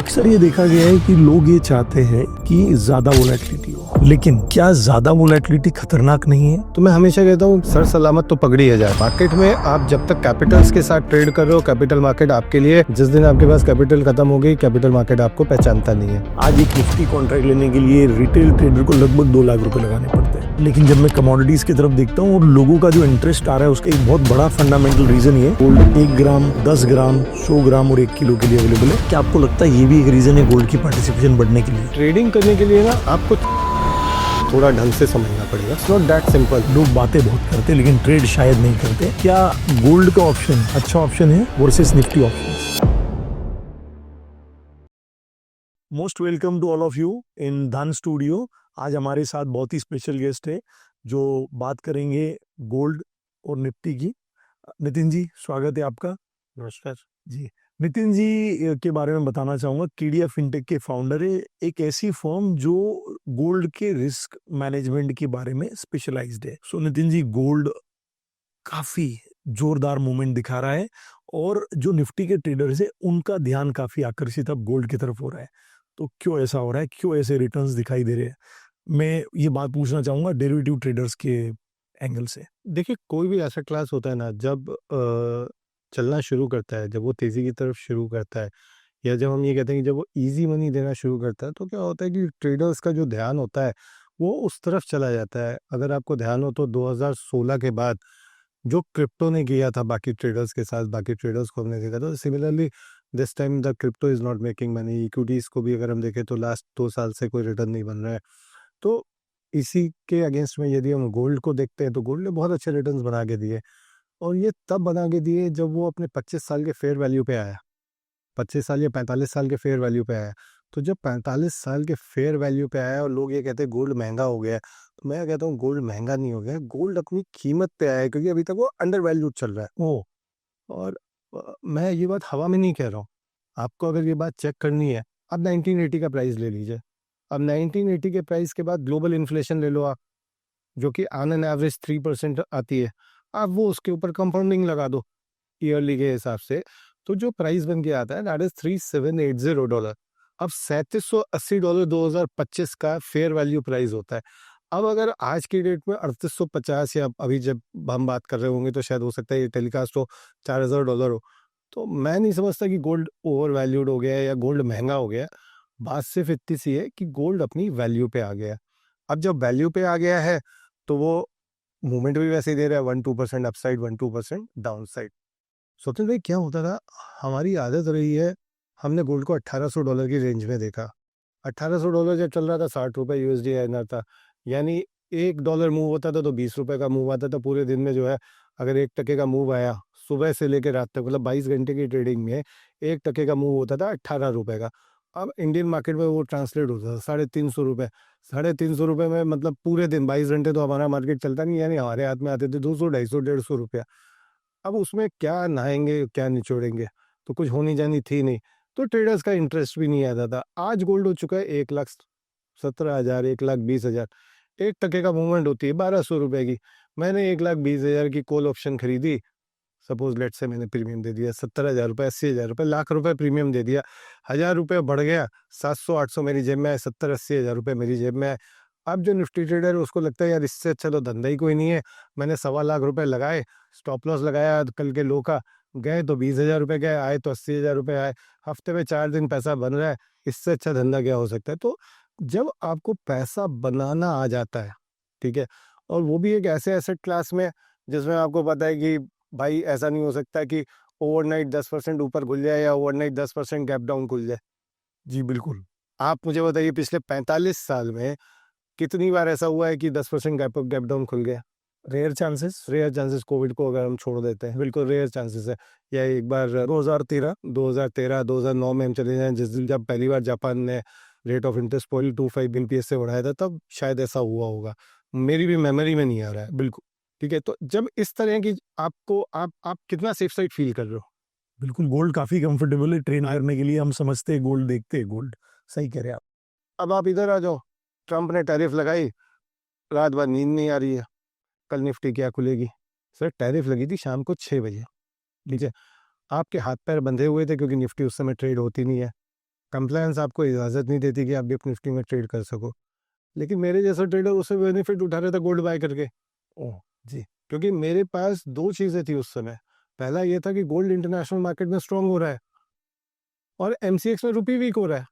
अक्सर ये देखा गया है कि लोग ये चाहते हैं कि ज्यादा वोलेटिलिटी हो, लेकिन क्या ज्यादा वोलेटिलिटी खतरनाक नहीं है? तो मैं हमेशा कहता हूँ सर सलामत तो पकड़ी है जाए। मार्केट में आप जब तक कैपिटल्स के साथ ट्रेड कर रहे हो, कैपिटल मार्केट आपके लिए, जिस दिन आपके पास कैपिटल खत्म हो गई, कैपिटल मार्केट आपको पहचानता नहीं है। आज एक निफ्टी कॉन्ट्रैक्ट लेने के लिए रिटेल ट्रेडर को लगभग 2 लाख रुपए लगाने पड़ते हैं, लेकिन जब मैं कमोडिटीज की तरफ देखता हूँ और लोगों का जो इंटरेस्ट आ रहा है, उसका एक बहुत बड़ा फंडामेंटल रीजन ये गोल्ड 1 ग्राम, 10 ग्राम, 100 ग्राम और 1 किलो के लिए अवेलेबल है। क्या आपको लगता है ये भी एक रीजन है गोल्ड की पार्टिसिपेशन बढ़ने के लिए? ट्रेडिंग करने के लिए ना आपको थोड़ा ढंग से समझना पड़ेगा। It's not that simple. लोग बातें बहुत करते हैं लेकिन ट्रेड शायद नहीं करते। क्या गोल्ड का ऑप्शन अच्छा ऑप्शन है versus Nifty option? Most welcome to all of you in Dhan studio. आज हमारे साथ बहुत ही स्पेशल गेस्ट है जो बात करेंगे गोल्ड और निफ्टी की। नितिन जी, स्वागत है आपका। नमस्कार जी, नितिन जी के बारे में बताना चाहूँगा। केडिया फिनटेक के फाउंडर है, एक ऐसी फर्म जो गोल्ड के रिस्क मैनेजमेंट के बारे में स्पेशलाइज्ड है। सो नितिन जी, गोल्ड काफी जोरदार मूवमेंट दिखा रहा है और जो निफ्टी के ट्रेडर्स है उनका ध्यान काफी आकर्षित अब गोल्ड की तरफ हो रहा है। तो क्यों ऐसा हो रहा है, क्यों ऐसे रिटर्न्स दिखाई दे रहे हैं? मैं ये बात पूछना चाहूंगा डेरिवेटिव ट्रेडर्स के एंगल से। देखिए, कोई भी ऐसा क्लास होता है ना, जब चलना शुरू करता है, जब वो तेज़ी की तरफ शुरू करता है, या जब हम ये कहते हैं कि जब वो इजी मनी देना शुरू करता है, तो क्या होता है कि ट्रेडर्स का जो ध्यान होता है वो उस तरफ चला जाता है। अगर आपको ध्यान हो तो 2016 के बाद जो क्रिप्टो ने किया था बाकी ट्रेडर्स के साथ, बाकी ट्रेडर्स को हमने देखा, तो similarly this time the crypto is not making money. Equities को भी अगर हम देखें तो लास्ट 2 साल से कोई रिटर्न नहीं बन रहा है। तो इसी के अगेंस्ट में यदि हम गोल्ड को देखते हैं तो गोल्ड ने बहुत अच्छे रिटर्न्स बना के दिए, और ये तब बना के दिए जब वो अपने 25 साल के फेयर वैल्यू पे आया। 25 साल या 45 साल के फेयर वैल्यू पे आया। तो जब 45 साल के फेयर वैल्यू पे आया और लोग ये कहते हैं गोल्ड महंगा हो गया है, तो मैं कहता हूँ गोल्ड महंगा नहीं हो गया, गोल्ड अपनी कीमत पे आया है, क्योंकि अभी तक वो अंडर वैल्यूड चल रहा है। ओ, और मैं ये बात हवा में नहीं कह रहा हूँ। आपको अगर ये बात चेक करनी है, आप 1980 का प्राइस ले लीजिए। अब 1980 के प्राइस के बाद ग्लोबल इन्फ्लेशन ले लो आप, जो कि ऑन एन एवरेज 3% आती है। आप वो उसके ऊपर कंपाउंडिंग लगा दो ईयरली के हिसाब से, तो जो प्राइस बन के आता है दैट इज $3780। अब $3780 2025 का फेयर वैल्यू प्राइस होता है। अब अगर आज की डेट में 3850, या अभी जब हम बात कर रहे होंगे तो शायद हो सकता है ये टेलीकास्ट हो, $4000 हो, तो मैं नहीं समझता कि गोल्ड ओवर वैल्यूड हो गया है या गोल्ड महंगा हो गया है। बात सिर्फ इतनी सी है कि गोल्ड अपनी वैल्यू पे आ गया है। अब जब वैल्यू पे आ गया है तो वो मूवमेंट भी वैसे ही दे रहा है, 1-2% अपसाइड, 1-2% डाउन साइड। स्वतंत्र भाई, क्या होता था, हमारी आदत रही है, हमने गोल्ड को $1800 की रेंज में देखा। $1800 जब चल रहा था, 60 रुपए यूएसडी आना था, यानी $1 मूव होता था तो $20 का मूव आता था पूरे दिन में। जो है, अगर 1 टके का मूव आया सुबह से लेकर रात तक, मतलब 22 घंटे की ट्रेडिंग में 1 टके का मूव होता था ₹18 का। अब इंडियन मार्केट में वो ट्रांसलेट होता था ₹350। ₹350 में मतलब पूरे दिन 22 घंटे तो हमारा मार्केट चलता नहीं, यानी हमारे हाथ में आते थे 200, 250, ₹150। अब उसमें क्या नहाएंगे, क्या निचोड़ेंगे, तो कुछ होनी जानी थी नहीं, तो ट्रेडर्स का इंटरेस्ट भी नहीं आता था। आज गोल्ड हो चुका है 1,17,000, 1,20,000। 1 टके का मूवमेंट होती है ₹1200 की। मैंने 1,20,000 की कॉल ऑप्शन खरीदी, सपोज लेट से मैंने प्रीमियम दे दिया ₹70,000, ₹80,000, ₹1,00,000 प्रीमियम दे दिया। ₹1000 बढ़ गया, 700-800 मेरी जेब में आए, 70-80 हज़ार मेरी जेब में आए। अब जो निफ्टी ट्रेडर है उसको लगता है यार इससे अच्छा तो धंधा ही कोई नहीं है। मैंने ₹1,25,000 लगाए, स्टॉप लॉस लगाया कल के लो का, गए तो ₹20,000 गए, आए तो ₹80,000 आए। हफ्ते में 4 दिन पैसा बन रहा है, इससे अच्छा धंधा क्या हो सकता है? तो जब आपको पैसा बनाना आ जाता है, ठीक है, और वो भी एक ऐसे एसेट क्लास में जिसमें आपको पता है कि भाई ऐसा नहीं हो सकता कि ओवरनाइट 10% ऊपर खुल जाए या ओवरनाइट 10% गैप डाउन खुल जाए। जी बिल्कुल। आप मुझे बताइए, पिछले 45 साल में कितनी बार ऐसा हुआ है कि 10% गैप गैप डाउन खुल गया? Rare chances. Rare chances, Covid को अगर हम छोड़ देते हैं, बिल्कुल रेयर चांसेस है। या एक बार 2013। 2013 2009 में हम चले जाएं, जिस दिन जब पहली बार जापान ने रेट ऑफ इंटरेस्ट 0.25 BPS से बढ़ाया था, तब शायद ऐसा हुआ होगा। मेरी भी मेमोरी में नहीं आ रहा है। बिल्कुल ठीक है, तो जब इस तरह की आपको आप कितना सेफ साइड फील कर रहे हो? बिल्कुल, गोल्ड काफी कंफर्टेबल है ट्रेन करने के लिए। हम समझते हैं गोल्ड, देखते हैं गोल्ड। सही कह रहे हैं आप। अब आप इधर आ जाओ, ट्रंप ने टैरिफ लगाई, रात भर नींद नहीं आ रही है, कल निफ्टी क्या खुलेगी? सर, टैरिफ लगी थी शाम को 6 बजे, ठीक है, आपके हाथ पैर बंधे हुए थे क्योंकि निफ्टी उस समय ट्रेड होती नहीं है। कंप्लायंस आपको इजाज़त नहीं देती कि आप डिप निफ्टी में ट्रेड कर सको। लेकिन मेरे जैसा ट्रेडर उससे बेनिफिट उठा रहा था गोल्ड बाय करके। ओह! जी, क्योंकि मेरे पास 2 चीज़ें थी उस समय। पहला ये था कि गोल्ड इंटरनेशनल मार्केट में स्ट्रॉन्ग हो रहा है और एमसीएक्स में रुपी वीक हो रहा है।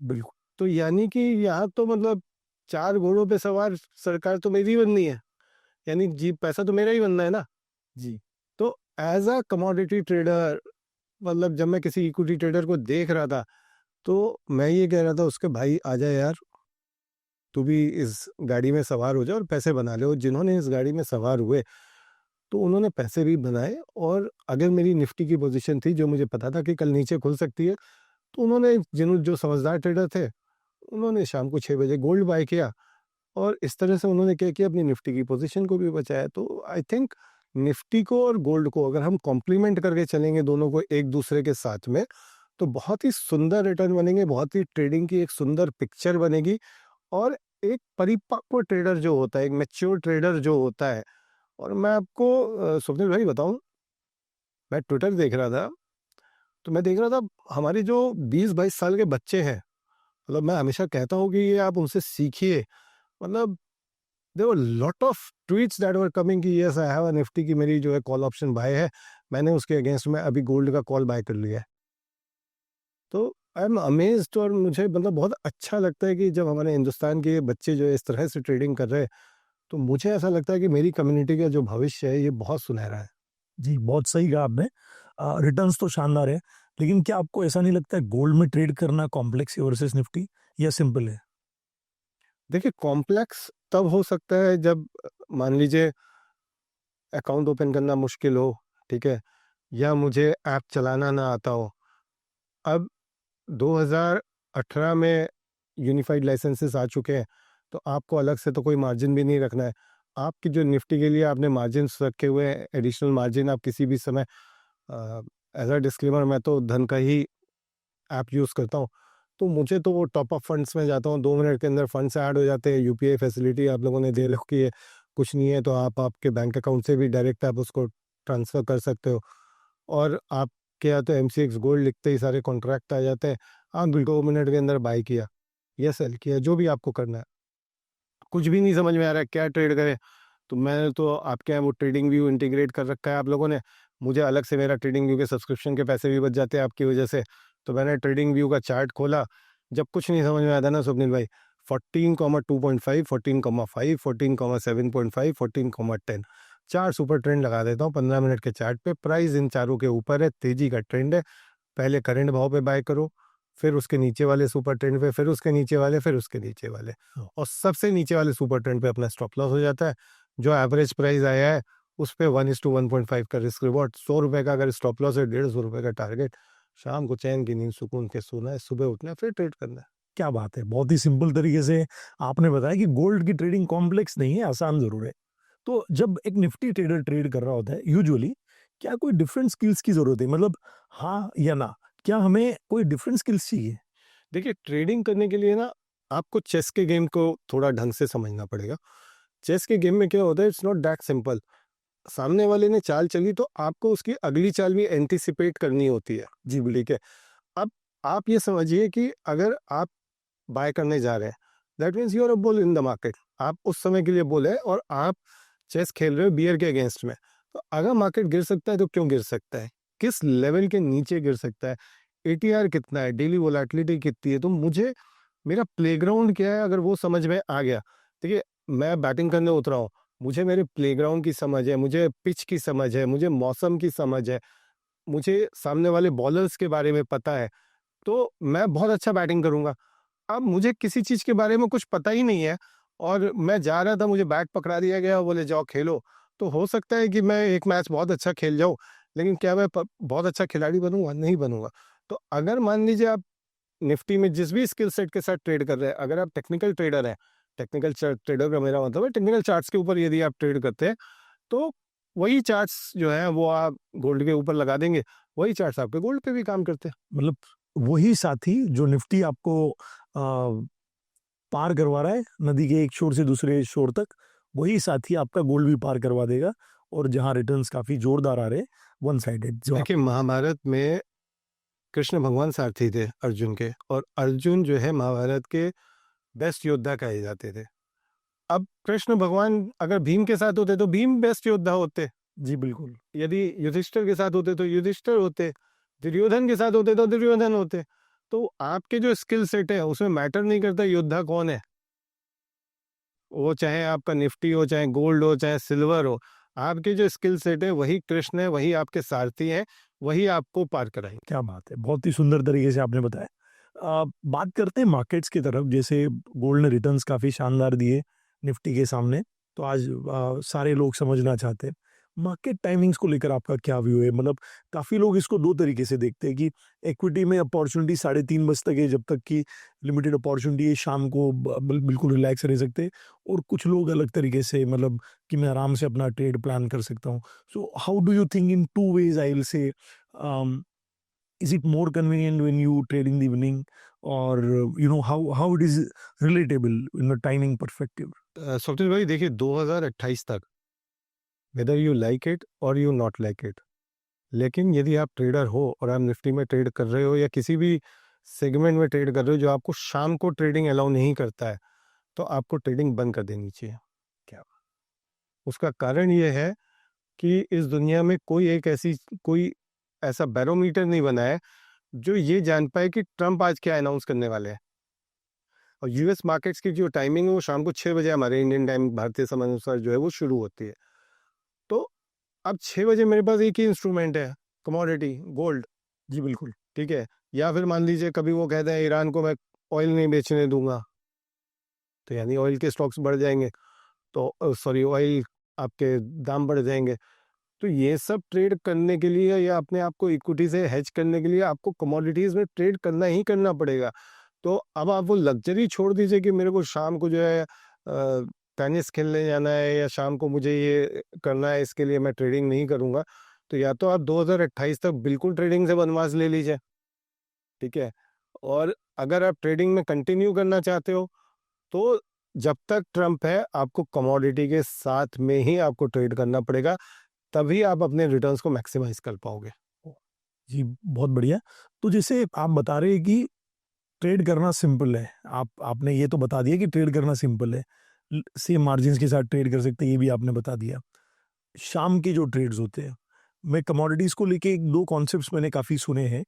बिल्कुल। तो यानी कि यहाँ तो मतलब 4 घोड़ों पे सवार सरकार तो मेरी बननी है। यानी जी पैसा तो मेरा ही बनना है ना। जी, तो एज़ अ कमोडिटी ट्रेडर मतलब जब मैं किसी इक्विटी ट्रेडर को देख रहा था, तो मैं ये कह रहा था उसके भाई आजा यार, तू भी इस गाड़ी में सवार हो जा और पैसे बना ले। और जिन्होंने इस गाड़ी में सवार हुए, तो उन्होंने पैसे भी बनाए। और अगर मेरी निफ्टी की पोज़ीशन थी जो मुझे पता था कि कल नीचे खुल सकती है, तो उन्होंने जो समझदार ट्रेडर थे, उन्होंने शाम को 6 बजे गोल्ड बाय किया और इस तरह से उन्होंने क्या किया, अपनी निफ्टी की पोजीशन को भी बचाया। तो आई थिंक निफ्टी को और गोल्ड को अगर हम कॉम्प्लीमेंट करके चलेंगे दोनों को एक दूसरे के साथ में, तो बहुत ही सुंदर रिटर्न बनेंगे, बहुत ही ट्रेडिंग की एक सुंदर पिक्चर बनेगी। और एक परिपक्व ट्रेडर जो होता है, एक मैच्योर ट्रेडर जो होता है। और मैं आपको स्वप्निल भाई बताऊं, मैं ट्विटर देख रहा था, तो मैं देख रहा था हमारे जो 20-22 साल के बच्चे हैं, मतलब मैं हमेशा कहता हूँ कि ये आप उनसे सीखिए। मतलब there were lot of tweets that were coming कि yes I have a Nifty की मेरी जो है कॉल ऑप्शन बाय है, मैंने उसके अगेंस्ट में अभी गोल्ड का कॉल बाय कर लिया है। तो आई एम अमेज्ड और मुझे मतलब बहुत अच्छा लगता है कि जब हमारे हिंदुस्तान के बच्चे जो है इस तरह से ट्रेडिंग कर रहे हैं, तो मुझे ऐसा लगता है कि मेरी कम्युनिटी का जो भविष्य है ये बहुत सुनहरा है। जी, बहुत सही कहा आपने। रिटर्न्स तो शानदार है, लेकिन क्या आपको ऐसा नहीं लगता है गोल्ड में ट्रेड करना कॉम्प्लेक्स है वर्सेस निफ्टी या सिंपल है? देखिए कॉम्प्लेक्स तब हो सकता है जब मान लीजिए अकाउंट ओपन करना मुश्किल हो, ठीक है? या मुझे ऐप चलाना ना आता हो। अब 2018 में यूनिफाइड लाइसेंसेस आ चुके हैं, तो आपको अलग से तो कोई मार्जिन भी नहीं रखना है। आपकी जो निफ्टी के लिए आपने मार्जिन्स रखे हुए हैं, एडिशनल मार्जिन आप किसी भी समय एज़ अ डिस्क्लेमर मैं तो धन का ही ऐप यूज़ करता हूँ। तो मुझे तो वो टॉप अप फंड्स में जाता हूँ, 2 मिनट के अंदर फंड्स ऐड हो जाते हैं। यूपीआई फैसिलिटी आप लोगों ने दे रखी है, कुछ नहीं है तो आप आपके बैंक अकाउंट से भी डायरेक्ट आप उसको ट्रांसफ़र कर सकते हो। और आपके यहाँ तो एमसीएक्स गोल्ड लिखते ही सारे कॉन्ट्रैक्ट आ जाते हैं। आप 2 मिनट के अंदर बाय किया या सेल किया, जो भी आपको करना है। कुछ भी नहीं समझ में आ रहा है क्या ट्रेड करें, तो मैंने तो आपके यहाँ वो ट्रेडिंग व्यू इंटीग्रेट कर रखा है आप लोगों ने। मुझे अलग से मेरा ट्रेडिंग व्यू के सब्सक्रिप्शन के पैसे भी बच जाते हैं आपकी वजह से। तो मैंने ट्रेडिंग व्यू का चार्ट खोला, जब कुछ नहीं समझ में आया था ना स्वप्निल भाई, 14,2.5, 14,5, 14,7.5, 14,10 4 सुपर ट्रेंड लगा देता हूँ 15 मिनट के चार्ट पे। प्राइस इन चारों के ऊपर है, तेजी का ट्रेंड है। पहले करंट भाव पे बाय करो, फिर उसके नीचे वाले सुपर ट्रेंड पे, फिर उसके नीचे वाले, फिर उसके नीचे वाले, और सबसे नीचे वाले सुपर ट्रेंड पे अपना स्टॉप लॉस हो जाता है। जो एवरेज प्राइस आया है उस पे 1:1.5 का रिस्क रिवॉर्ड, 100 रुपए का अगर स्टॉप लॉस है, 150 रुपए का टारगेट। शाम को चैन की नींद सुकून के सोना है, सुबह उठना है, फिर ट्रेड करना है। क्या बात है! बहुत ही सिंपल तरीके से आपने बताया कि गोल्ड की ट्रेडिंग कॉम्प्लेक्स नहीं है, आसान ज़रूर है। तो जब एक निफ्टी ट्रेडर ट्रेड कर रहा होता है यूजुअली क्या कोई डिफरेंट स्किल्स की ज़रूरत है? मतलब हाँ या ना? क्या हमें कोई डिफरेंट स्किल्स चाहिए? देखिए ट्रेडिंग करने के लिए ना आपको चेस के गेम को थोड़ा ढंग से समझना पड़ेगा। चेस के गेम में क्या होता है, इट्स नॉट दैट सिंपल। सामने वाले ने चाल चली तो आपको उसकी अगली चाल भी एंटीसिपेट करनी होती है। जी, ठीक है। अब आप ये समझिए कि अगर आप बाय करने जा रहे हैं, that means you are a bull in the market. आप उस समय के लिए बुल है और आप चेस खेल रहे हो बियर के अगेंस्ट में। तो अगर मार्केट गिर सकता है तो क्यों गिर सकता है, किस लेवल के नीचे गिर सकता है, एटीआर कितना है, डेली वोलेटिलिटी कितनी है। तो मुझे मेरा प्लेग्राउंड क्या है अगर वो समझ में आ गया, देखिए मैं बैटिंग करने उतरा हूँ, मुझे मेरे प्लेग्राउंड की समझ है, मुझे पिच की समझ है, मुझे मौसम की समझ है, मुझे सामने वाले बॉलर्स के बारे में पता है, तो मैं बहुत अच्छा बैटिंग करूंगा। अब मुझे किसी चीज के बारे में कुछ पता ही नहीं है और मैं जा रहा था, मुझे बैट पकड़ा दिया गया और बोले जाओ खेलो। तो हो सकता है कि मैं एक मैच बहुत अच्छा खेल जाऊं, लेकिन क्या मैं बहुत अच्छा खिलाड़ी बनूंगा? नहीं बनूंगा। तो अगर मान लीजिए आप निफ्टी में जिस भी स्किल सेट के साथ ट्रेड कर रहे हैं, अगर आप टेक्निकल ट्रेडर हैं, टेक्निकल ट्रेडर का मेरा मतलब है टेक्निकल चार्ट्स के ऊपर यदि आप ट्रेड करते हैं, तो वही चार्ट्स जो हैं वो आप गोल्ड के ऊपर लगा देंगे, वही चार्ट्स आपके गोल्ड पे भी काम करते हैं। मतलब वही साथी जो निफ्टी आपको पार करवा रहा है नदी के एक छोर से दूसरे छोर तक, वही साथी आपका गोल्ड भी पार करवा देगा और जहाँ रिटर्न्स काफ़ी जोरदार आ रहे हैं, वन साइडेड जो आप देखिए महाभारत में कृष्ण भगवान सारथी थे अर्जुन के, और अर्जुन जो है महाभारत के बेस्ट योद्धा कहे जाते थे। अब कृष्ण भगवान अगर भीम के साथ होते तो भीम बेस्ट योद्धा होते, जी बिल्कुल। यदि युधिष्ठिर के साथ होते तो युधिष्ठिर होते, दुर्योधन के साथ होते तो दुर्योधन होते। तो आपके जो स्किल सेट है उसमें मैटर नहीं करता योद्धा कौन है, वो चाहे आपका निफ्टी हो, चाहे गोल्ड हो, चाहे सिल्वर हो, आपके जो स्किल सेट है वही कृष्ण है, वही आपके सारथी है, वही आपको पार कराएंगे। क्या बात है, बहुत ही सुंदर तरीके से आपने बताया। बात करते हैं मार्केट्स की तरफ। जैसे गोल्ड ने रिटर्न्स काफ़ी शानदार दिए निफ्टी के सामने, तो आज सारे लोग समझना चाहते हैं मार्केट टाइमिंग्स को लेकर आपका क्या व्यू है। मतलब काफ़ी लोग इसको दो तरीके से देखते हैं कि इक्विटी में अपॉर्चुनिटी 3:30 बजे तक है, जब तक कि लिमिटेड अपॉर्चुनिटी है, शाम को बिल्कुल रिलैक्स रह सकते हैं। और कुछ लोग अलग तरीके से, मतलब कि मैं आराम से अपना ट्रेड प्लान कर सकता हूँ। So how do you think in two ways, I will say, is it more convenient when you trade in the evening, or how it is relatable in the timing perspective? Swapnil भाई देखिए, 2028 तक whether you like it और you not like it, लेकिन यदि आप trader हो और आप निफ्टी में ट्रेड कर रहे हो या किसी भी सेगमेंट में ट्रेड कर रहे हो जो आपको शाम को ट्रेडिंग अलाउ नहीं करता है, तो आपको ट्रेडिंग बंद कर देनी चाहिए। क्या? उसका कारण ये है कि इस दुनिया में कोई ऐसा बैरोमीटर नहीं बना है जो ये जान पाए कि ट्रंप आज क्या अनाउंस करने वाले हैं। और यूएस मार्केट्स की जो टाइमिंग है वो शाम को 6 बजे हमारे इंडियन टाइम, भारतीय समय अनुसार जो है वो शुरू होती है। तो अब 6 बजे मेरे पास एक ही इंस्ट्रूमेंट है, कमोडिटी गोल्ड। जी बिल्कुल। ठीक है, या फिर मान लीजिए कभी वो कहते हैं ईरान को मैं ऑयल नहीं बेचने दूंगा, तो यानी ऑयल के स्टॉक्स बढ़ जाएंगे, तो सॉरी ऑयल आपके दाम बढ़ जाएंगे। तो ये सब ट्रेड करने के लिए या अपने आप को इक्विटी से हेज करने के लिए आपको कमोडिटीज में ट्रेड करना ही करना पड़ेगा। तो अब आप वो लग्जरी छोड़ दीजिए कि मेरे को शाम को जो है टेनिस खेलने जाना है या शाम को मुझे ये करना है, इसके लिए मैं ट्रेडिंग नहीं करूंगा। तो या तो आप 2028 तक बिल्कुल ट्रेडिंग से वनवास ले लीजिए, ठीक है। और अगर आप ट्रेडिंग में कंटिन्यू करना चाहते हो तो जब तक ट्रम्प है आपको कमोडिटी के साथ में ही आपको ट्रेड करना पड़ेगा, तभी आप अपने रिटर्न्स को मैक्सिमाइज कर पाओगे। जी बहुत बढ़िया। तो जैसे आप बता रहे हैं कि ट्रेड करना सिंपल है, आपने ये तो बता दिया कि ट्रेड करना सिंपल है, सेम मार्जिन्स के साथ ट्रेड कर सकते हैं, ये भी आपने बता दिया। शाम के जो ट्रेड्स होते हैं, मैं कमोडिटीज को लेके एक दो कॉन्सेप्ट्स मैंने काफी सुने हैं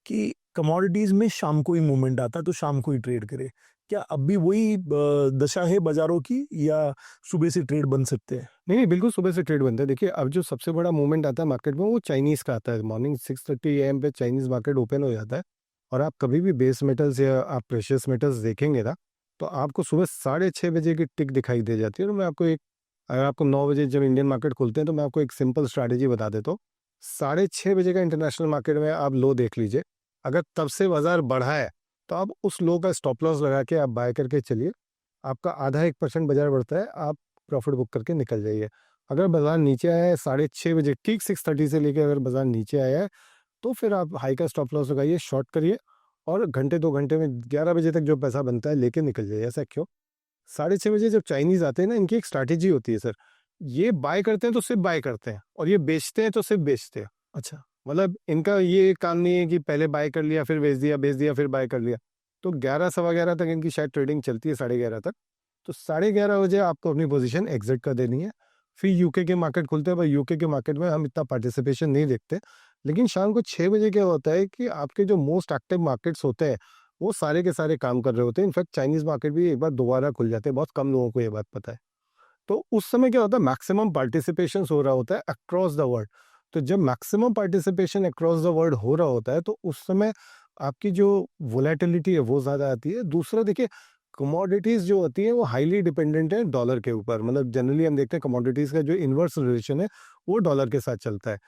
कि कमोडिटीज में शाम को ही मूवमेंट आता है तो शाम को ही ट्रेड करे। क्या अब भी वही दशा है बाजारों की, या सुबह से ट्रेड बन सकते हैं? नहीं नहीं, बिल्कुल सुबह से ट्रेड बनता है। देखिए, अब जो सबसे बड़ा मूवमेंट आता है मार्केट में वो चाइनीज़ का आता है। मॉर्निंग 6:30 AM पे चाइनीज़ मार्केट ओपन हो जाता है। और आप कभी भी बेस मेटल्स या आप प्रेशियस मेटल्स देखेंगे ना, तो आपको सुबह 6:30 बजे की टिक दिखाई दे जाती है। और मैं आपको अगर आपको 9 बजे जब इंडियन मार्केट खुलते हैं तो मैं आपको एक सिंपल स्ट्रैटेजी बता देता हूँ। 6:30 बजे का इंटरनेशनल मार्केट में आप लो देख लीजिए, अगर तब से बाजार बढ़ा है तो आप उस लो का स्टॉप लॉस लगा के आप बाय करके चलिए। आपका आधा 1% बाजार बढ़ता है, आप प्रॉफिट बुक करके निकल जाइए। अगर बाजार नीचे आया है 6:30 बजे, ठीक 6:30 से लेके अगर बाजार नीचे आया है तो फिर आप हाई का स्टॉप लॉस लगाइए, शॉर्ट करिए और घंटे 2 घंटे में 11 बजे तक जो पैसा बनता है लेके निकल जाइए। ऐसा क्यों? 6:30 बजे जब चाइनीज आते हैं ना, इनकी एक स्ट्रैटेजी होती है सर। ये बाय करते हैं तो सिर्फ बाय करते हैं और ये बेचते हैं तो सिर्फ बेचते हैं। अच्छा। मतलब इनका ये काम नहीं है कि पहले बाय कर लिया फिर बेच दिया फिर बाय कर लिया। तो 11 सवा 11 तक इनकी शायद ट्रेडिंग चलती है, 11:30 तक। तो 11:30 बजे आपको अपनी पोजीशन एग्जिट कर देनी है। फिर यूके के मार्केट खुलते हैं, पर यूके के मार्केट में हम इतना पार्टिसिपेशन नहीं देखते। लेकिन शाम को 6 बजे क्या होता है कि आपके जो मोस्ट एक्टिव मार्केट्स होते हैं वो सारे के सारे काम कर रहे होते हैं। इनफैक्ट चाइनीज मार्केट भी एक बार दोबारा खुल जाते हैं, बहुत कम लोगों को ये बात पता है। तो उस समय क्या होता है, मैक्सिमम पार्टिसिपेशन हो रहा होता है अक्रॉस द वर्ल्ड। तो जब maximum participation across the world हो रहा होता है तो उस समय आपकी जो वोलेटिलिटी है वो ज़्यादा आती है। दूसरा देखिए, कमोडिटीज़ जो होती हैं वो हाईली डिपेंडेंट है डॉलर के ऊपर। मतलब जनरली हम देखते हैं कमोडिटीज़ का जो इन्वर्स रिलेशन है वो डॉलर के साथ चलता है।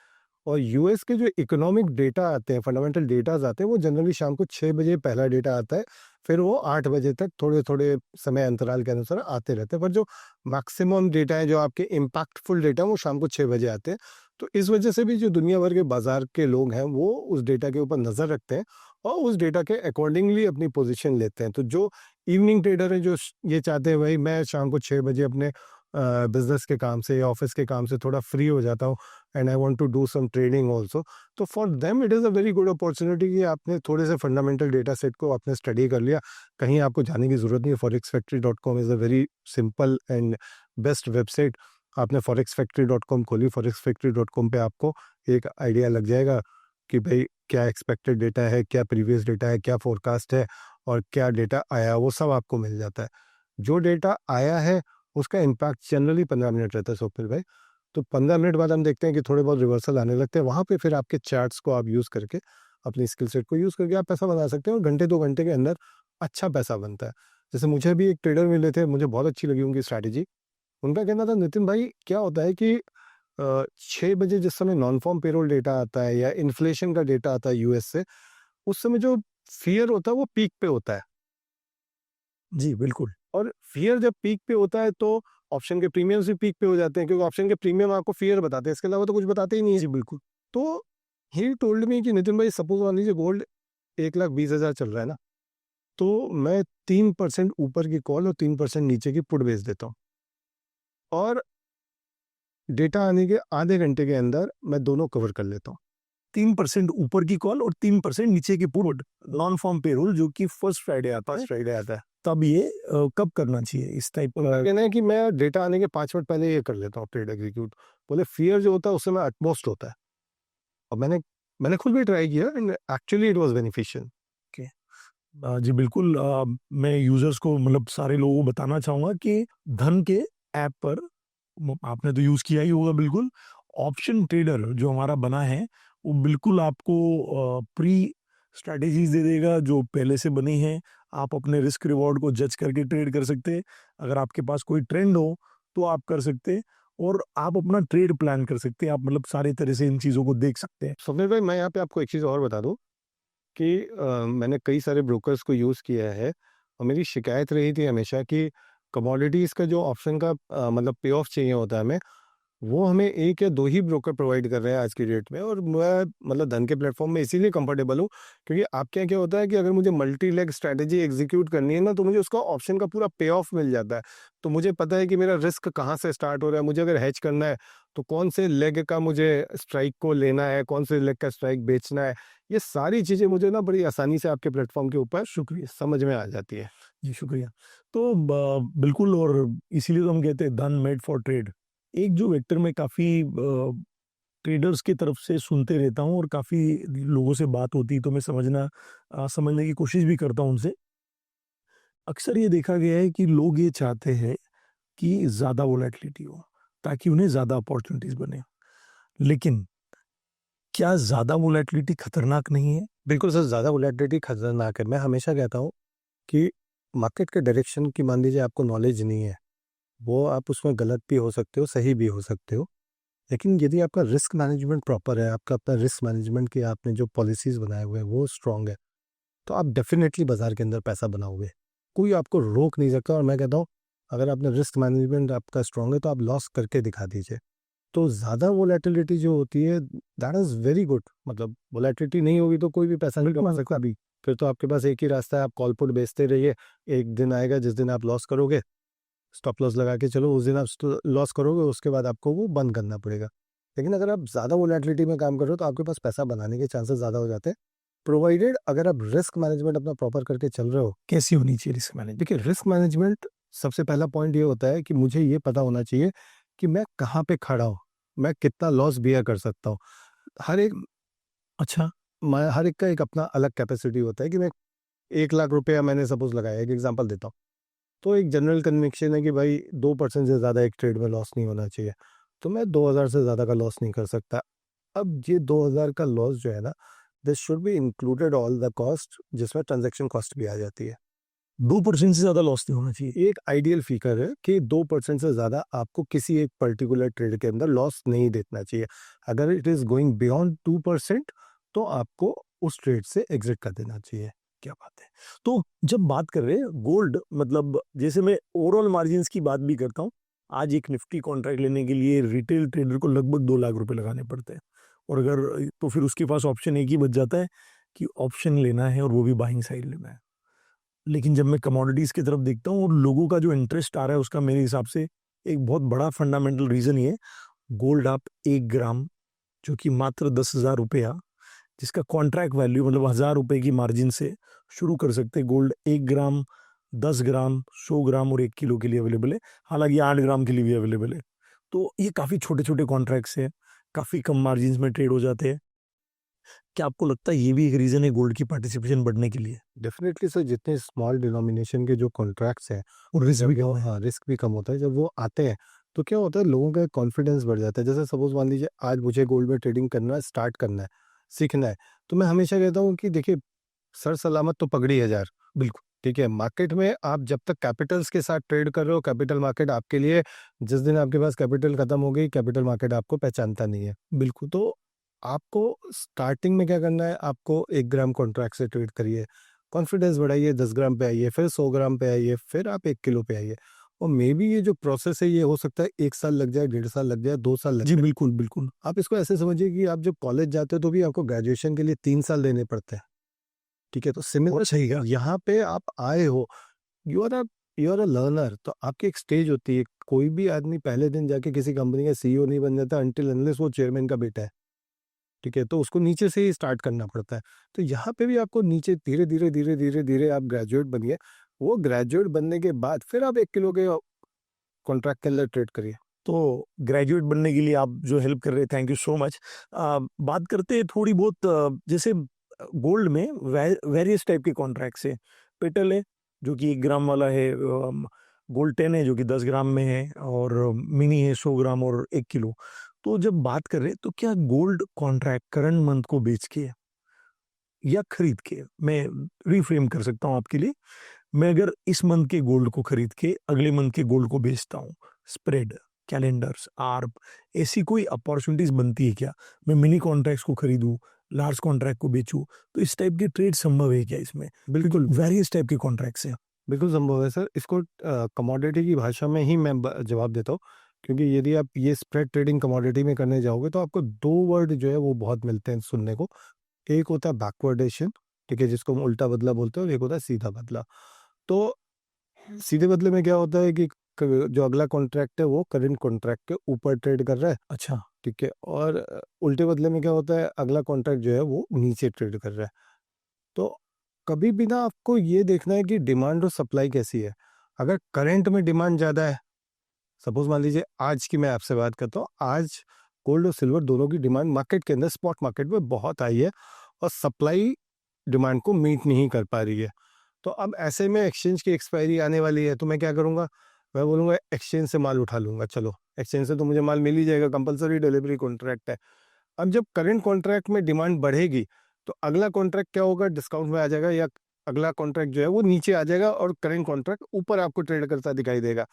और यूएस के जो इकोनॉमिक डेटा आते हैं, फंडामेंटल डेटाज आते हैं, वो जनरली शाम को 6 बजे पहला डेटा आता है, फिर वो 8 बजे तक थोड़े थोड़े समय अंतराल के अनुसार आते रहते हैं। पर जो मैक्सिमम डेटा है, जो आपके इम्पैक्टफुल डेटा है, वो शाम को 6 बजे आते हैं। तो इस वजह से भी जो दुनिया भर के बाजार के लोग हैं वो उस डेटा के ऊपर नज़र रखते हैं और उस डेटा के अकॉर्डिंगली अपनी पोजीशन लेते हैं। तो जो इवनिंग ट्रेडर है, जो ये चाहते हैं भाई मैं शाम को 6 बजे अपने बिजनेस के काम से या ऑफिस के काम से थोड़ा फ्री हो जाता हूँ and I want to do some trading also, तो for them it is a very good opportunity कि आपने थोड़े से फंडामेंटल डेटा सेट को आपने स्टडी कर लिया, कहीं आपको जाने की ज़रूरत नहीं है। forexfactory.com is a very simple and best website. आपने forexfactory.com खोली, forexfactory.com पे आपको एक आइडिया लग जाएगा कि भाई क्या एक्सपेक्टेड डेटा है, क्या प्रीवियस डेटा है, क्या फोरकास्ट है और क्या डेटा आया, वो सब आपको मिल जाता है। जो डेटा आया है उसका इम्पैक्ट जनरली 15 मिनट रहता है स्वप्निल भाई। तो 15 मिनट बाद हम देखते हैं कि थोड़े बहुत रिवर्सल आने लगते हैं, वहाँ पे फिर आपके चार्ट्स को आप यूज़ करके, अपनी स्किल सेट को यूज़ करके आप पैसा बना सकते हैं और घंटे 2 घंटे के अंदर अच्छा पैसा बनता है। जैसे मुझे भी एक ट्रेडर मिले थे, मुझे बहुत अच्छी लगी उनकी स्ट्रैटेजी। उनका कहना था, नितिन भाई क्या होता है कि 6 बजे जिस समय नॉन फॉर्म पेरोल डेटा आता है या इन्फ्लेशन का डेटा आता है यूएस से, उस समय जो फ़ियर होता है वो पीक पे होता है। जी, बिल्कुल। और फ़ियर जब पीक पे होता है तो ऑप्शन के प्रीमियम्स भी पीक पे हो जाते हैं, क्योंकि ऑप्शन के प्रीमियम आपको फ़ियर बताते हैं, इसके अलावा तो कुछ बताते ही नहीं है। जी, बिल्कुल। तो ही टोल्ड मी कि नितिन भाई सपोज़ मान लीजिए गोल्ड 1,20,000 चल रहा है ना, तो मैं 3% ऊपर की कॉल और 3% नीचे की पुट बेच देता हूँ और डेटा आने के आधे घंटे के अंदर मैं दोनों कवर कर लेता हूँ। 3% ऊपर की कॉल और 3% नीचे की पुट, नॉन फॉर्म पेरोल जो कि फर्स्ट फ्राइडे आता है, फर्स्ट फ्राइडे आता है। तब ये कब करना चाहिए इस टाइप का? उनका कहना है कि मैं डेटा आने के 5 मिनट पहले ये कर लेता हूँ ट्रेड एग्जीक्यूट। बोले फ़ियर जो होता है उस समय एटमोस्ट होता है और मैंने मैंने खुद भी ट्राई किया and actually it was beneficial. जी बिल्कुल, मैं यूज़र्स को मतलब सारे लोगों को बताना चाहूँगा कि धन के ऐप पर आपने तो यूज़ किया ही होगा बिल्कुल, ऑप्शन ट्रेडर जो हमारा बना है, वो बिल्कुल आपको प्री स्ट्रैटेजीज़ दे देगा जो पहले से बनी हैं। आप अपने रिस्क रिवॉर्ड को जज करके ट्रेड कर सकते हैं। अगर आपके पास कोई ट्रेंड हो, तो आप कर सकते हैं और आप अपना ट्रेड प्लान कर सकते हैं। आप मतलब सारी तरह से इन चीज़ों को देख सकते हैं। स्वप्निल भाई मैं यहाँ पे आपको एक चीज़ और बता दूँ कि मैंने कई सारे ब्रोकर्स को यूज़ किया है और मेरी शिकायत रही थी हमेशा कि कमोडिटीज़ का जो ऑप्शन का मतलब पे ऑफ चाहिए होता है हमें, वो हमें 1 या 2 ही ब्रोकर प्रोवाइड कर रहे हैं आज की डेट में। और मैं मतलब धन के प्लेटफ़ॉर्म में इसीलिए कंफर्टेबल हूँ, क्योंकि आपके यहाँ क्या होता है कि अगर मुझे मल्टी लेग स्ट्रैटेजी एग्ज़ीक्यूट करनी है ना, तो मुझे उसका ऑप्शन का पूरा पे ऑफ मिल जाता है। तो मुझे पता है कि मेरा रिस्क कहाँ से स्टार्ट हो रहा है, मुझे अगर हेज करना है, तो कौन से लेग का मुझे स्ट्राइक को लेना है, कौन से लेग का स्ट्राइक बेचना है। ये सारी चीज़ें मुझे ना बड़ी आसानी से आपके प्लेटफ़ॉर्म के ऊपर शुक्रिया। समझ में आ जाती है। जी, शुक्रिया। तो बिल्कुल, और इसीलिए तो हम कहते हैं धन मेड फॉर ट्रेड। एक जो वेक्टर में काफ़ी ट्रेडर्स की तरफ से सुनते रहता हूँ और काफ़ी लोगों से बात होती है, तो मैं समझने की कोशिश भी करता हूँ उनसे। अक्सर ये देखा गया है कि लोग ये चाहते हैं कि ज़्यादा वोलेटिलिटी हो, ताकि उन्हें ज़्यादा अपॉर्च्युनिटीज़ बने। लेकिन क्या ज़्यादा वोलेटिलिटी खतरनाक नहीं है? बिल्कुल सर, ज़्यादा वोलेटिलिटी खतरनाक है। मैं हमेशा कहता हूँ कि मार्केट के डायरेक्शन की मान लीजिए आपको नॉलेज नहीं है, वो आप उसमें गलत भी हो सकते हो, सही भी हो सकते हो। लेकिन यदि आपका रिस्क मैनेजमेंट प्रॉपर है, आपका अपना रिस्क मैनेजमेंट की आपने जो पॉलिसीज़ बनाए हुए हैं वो स्ट्रॉन्ग है, तो आप डेफ़िनेटली बाज़ार के अंदर पैसा बनाओगे। कोई आपको रोक नहीं सकता और मैं कहता हूँ अगर आपने रिस्क मैनेजमेंट आपका स्ट्रॉन्ग है तो आप लॉस करके दिखा दीजिए। तो ज़्यादा वोलेटिलिटी जो होती है दैट इज़ वेरी गुड, मतलब वोलेटिलिटी नहीं होगी तो कोई भी पैसा नहीं कमा सकता अभी। फिर तो आपके पास एक ही रास्ता है, आप कॉल पुट बेचते रहिए। एक दिन आएगा जिस दिन आप लॉस करोगे, स्टॉप लॉस लगा के चलो, उस दिन आप लॉस करोगे, उसके बाद आपको वो बंद करना पड़ेगा। लेकिन अगर आप ज़्यादा वोलेटिलिटी में काम कर रहे हो तो आपके पास पैसा बनाने के चांसेस ज़्यादा हो जाते हैं, प्रोवाइडेड अगर आप रिस्क मैनेजमेंट अपना प्रॉपर करके चल रहे हो। कैसी होनी चाहिए रिस्क मैनेजमेंट? देखिए, रिस्क मैनेजमेंट सबसे पहला पॉइंट ये होता है कि मुझे ये पता होना चाहिए कि मैं कहाँ पे खड़ा हूँ, मैं कितना लॉस बियर कर सकता हूँ। हर एक अच्छा, हर एक का एक अपना अलग कैपेसिटी होता है कि मैं 1,00,000 रुपया मैंने सपोज़ लगाया, एक एग्ज़ाम्पल देता हूँ। तो एक जनरल कन्विक्शन है कि भाई 2% से ज़्यादा एक ट्रेड में लॉस नहीं होना चाहिए। तो मैं 2,000 से ज़्यादा का लॉस नहीं कर सकता। अब ये 2,000 का लॉस जो है ना, this should be included all the cost, जिसमें ट्रांज़ैक्शन कॉस्ट भी आ जाती है। 2% से ज़्यादा लॉस नहीं होना चाहिए। एक आइडियल फिगर है कि 2% से ज़्यादा आपको किसी एक पर्टिकुलर ट्रेड के अंदर लॉस नहीं देखना चाहिए। अगर इट इज़ गोइंग बियॉन्ड 2% तो आपको उस ट्रेड से एग्ज़िट कर देना चाहिए। क्या बात है! तो जब बात कर रहे हैं गोल्ड, मतलब जैसे मैं ओवरऑल मार्जिन्स की बात भी करता हूँ, आज एक निफ्टी कॉन्ट्रैक्ट लेने के लिए रिटेल ट्रेडर को लगभग 2 लाख रुपए लगाने पड़ते हैं और अगर तो फिर उसके पास ऑप्शन एक ही बच जाता है कि ऑप्शन लेना है और वो भी बाइंग साइड लेना है। लेकिन जब मैं कमोडिटीज़ की तरफ देखता हूँ और लोगों का जो इंटरेस्ट आ रहा है उसका मेरे हिसाब से एक बहुत बड़ा फंडामेंटल रीजन ये, गोल्ड आप 1 ग्राम, जो कि मात्र 10,000 रुपया, जिसका कॉन्ट्रैक्ट वैल्यू मतलब 1,000 रुपए की मार्जिन से शुरू कर सकते हैं। गोल्ड 1 ग्राम, 10 ग्राम, 100 ग्राम और 1 किलो के लिए अवेलेबल है। हालांकि 8 ग्राम के लिए भी अवेलेबल है। तो ये काफी छोटे छोटे कॉन्ट्रैक्ट्स है, काफी कम मार्जिन में ट्रेड हो जाते हैं। क्या आपको लगता है ये भी एक रीजन है गोल्ड की पार्टिसिपेशन बढ़ने के लिए? डेफिनेटली सर, जितने स्मॉल डिनोमिनेशन के जो कॉन्ट्रैक्ट्स हैं, और रिस्क जब भी वो कम है। हाँ, रिस्क भी कम होता है। जब वो आते हैं तो क्या होता है, लोगों का कॉन्फिडेंस बढ़ जाता है। जैसे सपोज मान लीजिए आज मुझे गोल्ड में ट्रेडिंग करना स्टार्ट करना है, सीखना है, तो मैं हमेशा कहता हूँ कि देखिए, सर सलामत तो पगड़ी हजार। बिल्कुल। ठीक है, मार्केट में आप जब तक कैपिटल्स के साथ ट्रेड कर रहे हो, कैपिटल मार्केट आपके लिए, जिस दिन आपके पास कैपिटल खत्म हो गई, कैपिटल मार्केट आपको पहचानता नहीं है। बिल्कुल। तो आपको स्टार्टिंग में क्या करना है, आपको 1 ग्राम कॉन्ट्रैक्ट से ट्रेड करिए, कॉन्फिडेंस बढ़ाइए, 10 ग्राम पे आइए, फिर 100 ग्राम पे आइए, फिर आप 1 किलो पे आइए। और मे बी ये जो प्रोसेस है, ये हो सकता है 1 साल लग जाए, 1.5 साल लग जाए, 2 साल लग जी जाए। बिल्कुल बिल्कुल। आप इसको ऐसे समझिए कि आप जब कॉलेज जाते हो तो भी आपको ग्रेजुएशन के लिए 3 साल देने पड़ते हैं। ठीक है, तो सिमिलर बहुत सही कहा। यहाँ पे आप आए हो, यू आर अ लर्नर, तो आपकी एक स्टेज होती है। कोई भी आदमी पहले दिन जाके किसी कंपनी का सीईओ नहीं बन जाता अनटिल अनलेस वो चेयरमैन का बेटा है। ठीक है, तो उसको नीचे से ही स्टार्ट करना पड़ता है। तो यहाँ पे भी आपको नीचे धीरे धीरे धीरे धीरे धीरे आप ग्रेजुएट बनिए। वो ग्रेजुएट बनने के बाद फिर आप 1 किलो के कॉन्ट्रैक्ट के अंदर ट्रेड करिए। तो ग्रेजुएट बनने के लिए आप जो हेल्प कर रहे हैं, थैंक यू सो मच। बात करते हैं थोड़ी बहुत, जैसे गोल्ड में वेरियस टाइप के कॉन्ट्रैक्ट्स है। पेटल है जो कि 1 ग्राम वाला है, गोल्ड 10 है जो कि 10 ग्राम में है, और मिनी है 100 ग्राम और 1 किलो। तो जब बात कर रहे हैं तो क्या गोल्ड कॉन्ट्रैक्ट करंट मंथ को बेच के या खरीद के, मैं रिफ्रेम कर सकता हूँ आपके लिए, मैं अगर इस मंथ के गोल्ड को खरीद के अगले मंथ के गोल्ड को बेचता हूँ, स्प्रेड, कैलेंडर्स, आर्ब, ऐसी कोई अपॉर्चुनिटीज बनती है क्या? मैं मिनी कॉन्ट्रैक्ट्स को खरीदूं, लार्ज कॉन्ट्रैक्ट को बेचूं, तो इस टाइप के ट्रेड संभव है क्या इसमें? क्योंकि बिल्कुल, वेरियस टाइप के कॉन्ट्रैक्ट्स हैं। बिल्कुल संभव है सर। इसको कमोडिटी की भाषा में ही मैं जवाब देता हूँ, क्योंकि यदि आप ये स्प्रेड ट्रेडिंग कमोडिटी में करने जाओगे तो आपको दो वर्ड जो है वो बहुत मिलते हैं सुनने को। एक होता है बैकवर्डेशन, ठीक है, जिसको हम उल्टा बदला बोलते हैं, और एक होता है सीधा बदला। तो सीधे बदले में क्या होता है कि जो अगला कॉन्ट्रैक्ट है वो करंट कॉन्ट्रैक्ट के ऊपर ट्रेड कर रहा है। अच्छा। ठीक है, और उल्टे बदले में क्या होता है, अगला कॉन्ट्रैक्ट जो है वो नीचे ट्रेड कर रहा है। तो कभी भी ना आपको ये देखना है कि डिमांड और सप्लाई कैसी है। अगर करंट में डिमांड ज़्यादा है, सपोज मान लीजिए आज की मैं आपसे बात करता हूँ, आज गोल्ड और सिल्वर दोनों की डिमांड मार्केट के अंदर, स्पॉट मार्केट में बहुत आई है, और सप्लाई डिमांड को मीट नहीं कर पा रही है। तो अब ऐसे में एक्सचेंज की एक्सपायरी आने वाली है, तो मैं क्या करूंगा, मैं बोलूंगा एक्सचेंज से माल उठा लूंगा। चलो, एक्सचेंज से तो मुझे माल मिल ही जाएगा, कंपलसरी डिलीवरी कॉन्ट्रैक्ट है। अब जब करंट कॉन्ट्रैक्ट में डिमांड बढ़ेगी तो अगला कॉन्ट्रैक्ट क्या होगा, डिस्काउंट में आ जाएगा, या अगला कॉन्ट्रैक्ट जो है वो नीचे आ जाएगा और करंट कॉन्ट्रैक्ट ऊपर आपको ट्रेड करता दिखाई देगा।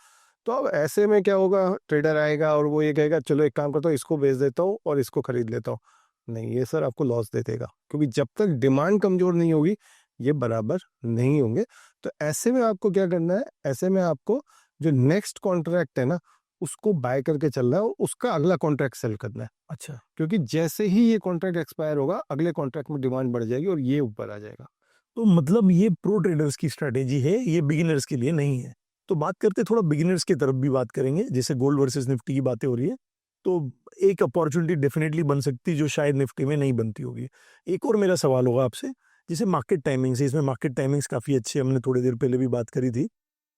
तो अब ऐसे में क्या होगा, ट्रेडर आएगा और वो ये कहेगा चलो एक काम करता हूँ, इसको बेच देता हूँ और इसको खरीद लेता हूँ। नहीं, ये सर आपको लॉस दे देगा, क्योंकि जब तक डिमांड कमजोर नहीं होगी ये बराबर नहीं होंगे। तो ऐसे में आपको क्या करना है, ऐसे में आपको जो नेक्स्ट कॉन्ट्रैक्ट है ना, उसको बाय करके चलना है और उसका अगला कॉन्ट्रैक्ट सेल करना है। अच्छा। क्योंकि जैसे ही ये कॉन्ट्रैक्ट एक्सपायर होगा, अगले कॉन्ट्रैक्ट में डिमांड बढ़ जाएगी और ये ऊपर आ जाएगा। तो मतलब ये प्रो ट्रेडर्स की स्ट्रेटेजी है, ये बिगिनर्स के लिए नहीं है। तो बात करते थोड़ा बिगिनर्स की तरफ भी बात करेंगे, जैसे गोल्ड वर्सेस निफ्टी की बातें हो रही है, तो एक अपॉर्चुनिटी डेफिनेटली बन सकती जो शायद निफ्टी में नहीं बनती होगी। एक और मेरा सवाल होगा आपसे, जैसे मार्केट टाइमिंग्स है, इसमें मार्केट टाइमिंग्स काफी अच्छी है, हमने थोड़ी देर पहले भी बात करी थी।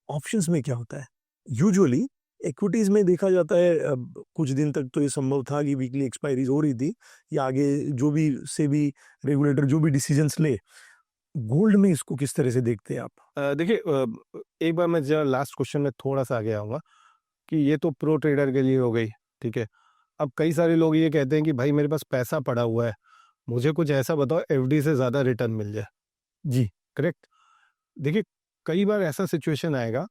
ऑप्शंस में क्या होता है? यूजुअली इक्विटीज में देखा जाता है, कुछ दिन तक तो ये संभव था कि वीकली एक्सपायरीज हो रही थी, या आगे जो भी सेबी रेगुलेटर जो भी डिसीजंस ले। गोल्ड में इसको किस तरह से देखते हैं आप? देखिए, एक बार मैं जरा लास्ट क्वेश्चन में थोड़ा सा आगे आऊँगा कि ये तो प्रो ट्रेडर के लिए हो गई, ठीक है। अब कई सारे लोग ये कहते हैं कि भाई मेरे पास पैसा पड़ा हुआ है, मुझे कुछ ऐसा बताओ एफडी से ज़्यादा रिटर्न मिल जाए। जी। करेक्ट। देखिए, कई बार ऐसा सिचुएशन आएगा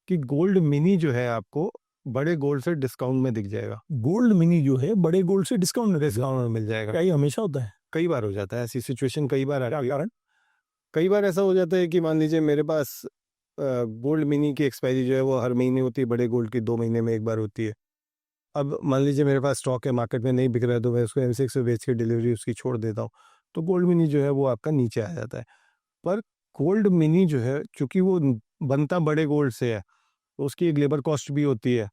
कि गोल्ड मिनी जो है आपको बड़े गोल्ड से डिस्काउंट में दिख जाएगा, गोल्ड मिनी जो है बड़े गोल्ड से डिस्काउंट में देगा? डिस्काउंट में मिल जाएगा। क्या ये हमेशा होता है? कई बार हो जाता है, ऐसी सिचुएशन कई बार क्या आती है। कारण? कई बार ऐसा हो जाता है कि मान लीजिए मेरे पास गोल्ड मिनी की एक्सपायरी जो है वो हर महीने होती है, बड़े गोल्ड की 2 महीने में एक बार होती है। अब मान लीजिए मेरे पास स्टॉक है, मार्केट में नहीं बिक रहा है, तो मैं उसको एमसीएक्स में बेच के डिलीवरी उसकी छोड़ देता हूँ, तो गोल्ड मिनी जो है वो आपका नीचे आ जाता है। पर गोल्ड मिनी जो है, चूंकि वो बनता बड़े गोल्ड से है, तो उसकी एक लेबर कॉस्ट भी होती है,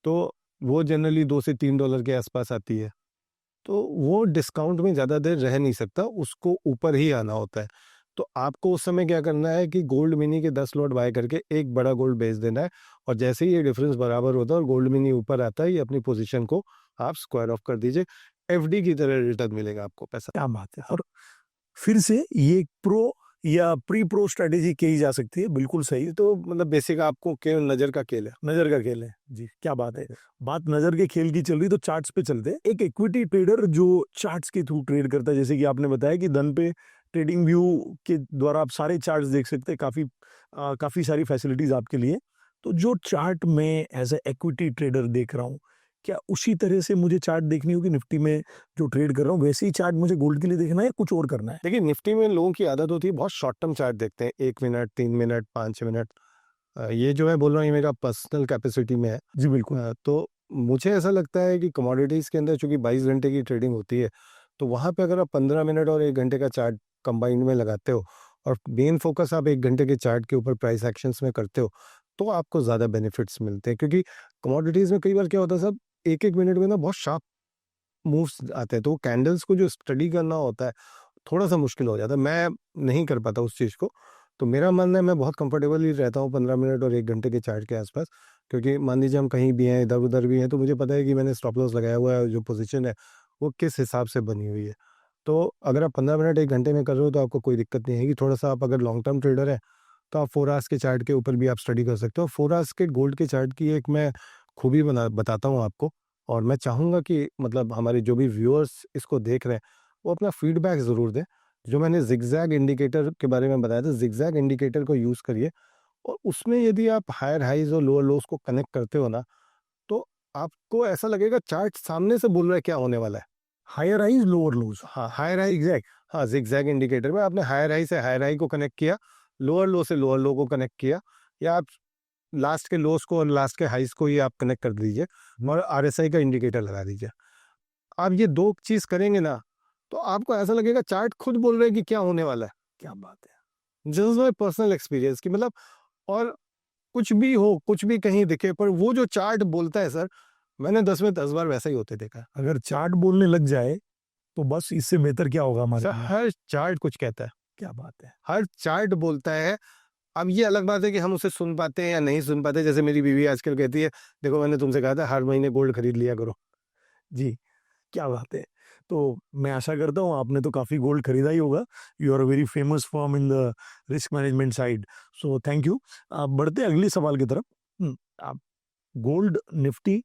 तो वो जनरली $2 से $3 के आसपास आती है। तो वो डिस्काउंट में ज़्यादा देर रह नहीं सकता, उसको ऊपर ही आना होता है। तो आपको उस समय क्या करना है कि गोल्ड मिनी के 10 लॉट बाय करके एक बड़ा गोल्ड बेच देना है, और जैसे ही ये डिफरेंस बराबर होता है और गोल्ड मिनी ऊपर आता है, ये अपनी पोजीशन को आप स्क्वायर ऑफ कर दीजिए। एफडी की तरह रिटर्न मिलेगा आपको पैसा। क्या बात है। और फिर से ये एक प्रो या प्री प्रो स्ट्रेटेजी कही जा सकती है, बिल्कुल सही। तो मतलब बेसिक आपको नजर का खेल है। नजर का खेल है जी, क्या बात है। बात नजर के खेल की चल रही तो चार्ट्स पे चलते हैं। एक इक्विटी ट्रेडर जो चार्ट्स के थ्रू ट्रेड करता है, जैसे कि आपने बताया कि धन पे ट्रेडिंग व्यू के द्वारा आप सारे चार्ट्स देख सकते हैं, काफी सारी फैसिलिटीज आपके लिए। तो जो चार्ट में एज ए इक्विटी ट्रेडर देख रहा हूँ, क्या उसी तरह से मुझे चार्ट देखनी होगी निफ्टी में जो ट्रेड कर रहा हूँ, वैसे ही चार्ट मुझे गोल्ड के लिए देखना है या कुछ और करना है? देखिए, निफ्टी में लोगों की आदत होती है बहुत शॉर्ट टर्म चार्ट देखते हैं, 1 मिनट, 3 मिनट, 5 मिनट। ये जो मैं बोल रहा हूँ ये मेरा पर्सनल कैपेसिटी में है। जी बिल्कुल। तो मुझे ऐसा लगता है कि कमोडिटीज़ के अंदर चूंकि 22 घंटे की ट्रेडिंग होती है, तो वहाँ पे अगर आप 15 मिनट और 1 घंटे का चार्ट कंबाइंड में लगाते हो, और मेन फोकस आप 1 घंटे के चार्ट के ऊपर प्राइस एक्शंस में करते हो, तो आपको ज़्यादा बेनिफिट्स मिलते हैं। क्योंकि कमोडिटीज़ में कई बार क्या होता है, सब एक एक मिनट में ना बहुत शार्प मूव्स आते हैं, तो कैंडल्स को जो स्टडी करना होता है थोड़ा सा मुश्किल हो जाता है। मैं नहीं कर पाता उस चीज़ को। तो मेरा मानना है मैं बहुत कंफर्टेबली रहता हूँ 15 मिनट और 1 घंटे के चार्ट के आसपास। क्योंकि मान लीजिए हम कहीं भी हैं, इधर उधर भी हैं, तो मुझे पता है कि मैंने स्टॉप लॉस लगाया हुआ है, जो पोजीशन है वो किस हिसाब से बनी हुई है। तो अगर आप 15 मिनट 1 घंटे में कर रहे हो तो आपको कोई दिक्कत नहीं है। कि थोड़ा सा आप अगर लॉन्ग टर्म ट्रेडर हैं तो आप 4 आवर्स के चार्ट के ऊपर भी आप स्टडी कर सकते हो। 4 आवर्स के गोल्ड के चार्ट की एक मैं खूबी बताता हूँ आपको, और मैं चाहूँगा कि मतलब हमारे जो भी व्यूअर्स इसको देख रहे हैं वो अपना फीडबैक ज़रूर दें। जो मैंने जिगजैग इंडिकेटर के बारे में बताया था, जिगजैग इंडिकेटर को यूज़ करिए, और उसमें यदि आप हायर हाइज और लोअर लोस को कनेक्ट करते हो ना, तो आपको ऐसा लगेगा चार्ट सामने से बोल रहा है क्या होने वाला है। Higher highs lower lows. हाँ, हायर हाई एग्जैक्ट। हाँ, जिगजैग इंडिकेटर में आपने हायर हाई से हायर हाई को कनेक्ट किया, लोअर लो से लोअर लो को कनेक्ट किया, या आप लास्ट के लोस को और लास्ट के हाइस को ही आप कनेक्ट कर दीजिए, और आरएसआई का इंडिकेटर लगा दीजिए। आप ये 2 चीज़ करेंगे ना, तो आपको ऐसा लगेगा चार्ट खुद बोल रहे हैं कि क्या होने वाला है। क्या बात है। This is my personal experience कि मतलब, और कुछ भी हो, कुछ भी कहीं दिखे, पर वो जो चार्ट बोलता है सर, मैंने 10 में 10 बार वैसा ही होते देखा है। अगर चार्ट बोलने लग जाए तो बस इससे बेहतर क्या होगा हमारे सर लिए? हर चार्ट कुछ कहता है, क्या बात है। हर चार्ट बोलता है। अब ये अलग बात है कि हम उसे सुन पाते हैं या नहीं सुन पाते। जैसे मेरी बीवी आजकल कहती है, देखो मैंने तुमसे कहा था हर महीने गोल्ड खरीद लिया करो। जी, क्या बात है। तो मैं आशा करता हूँ आपने तो काफ़ी गोल्ड खरीदा ही होगा। You are a very famous firm in the risk management side, so thank you. आप बढ़ते हैं अगले सवाल की तरफ। आप गोल्ड निफ्टी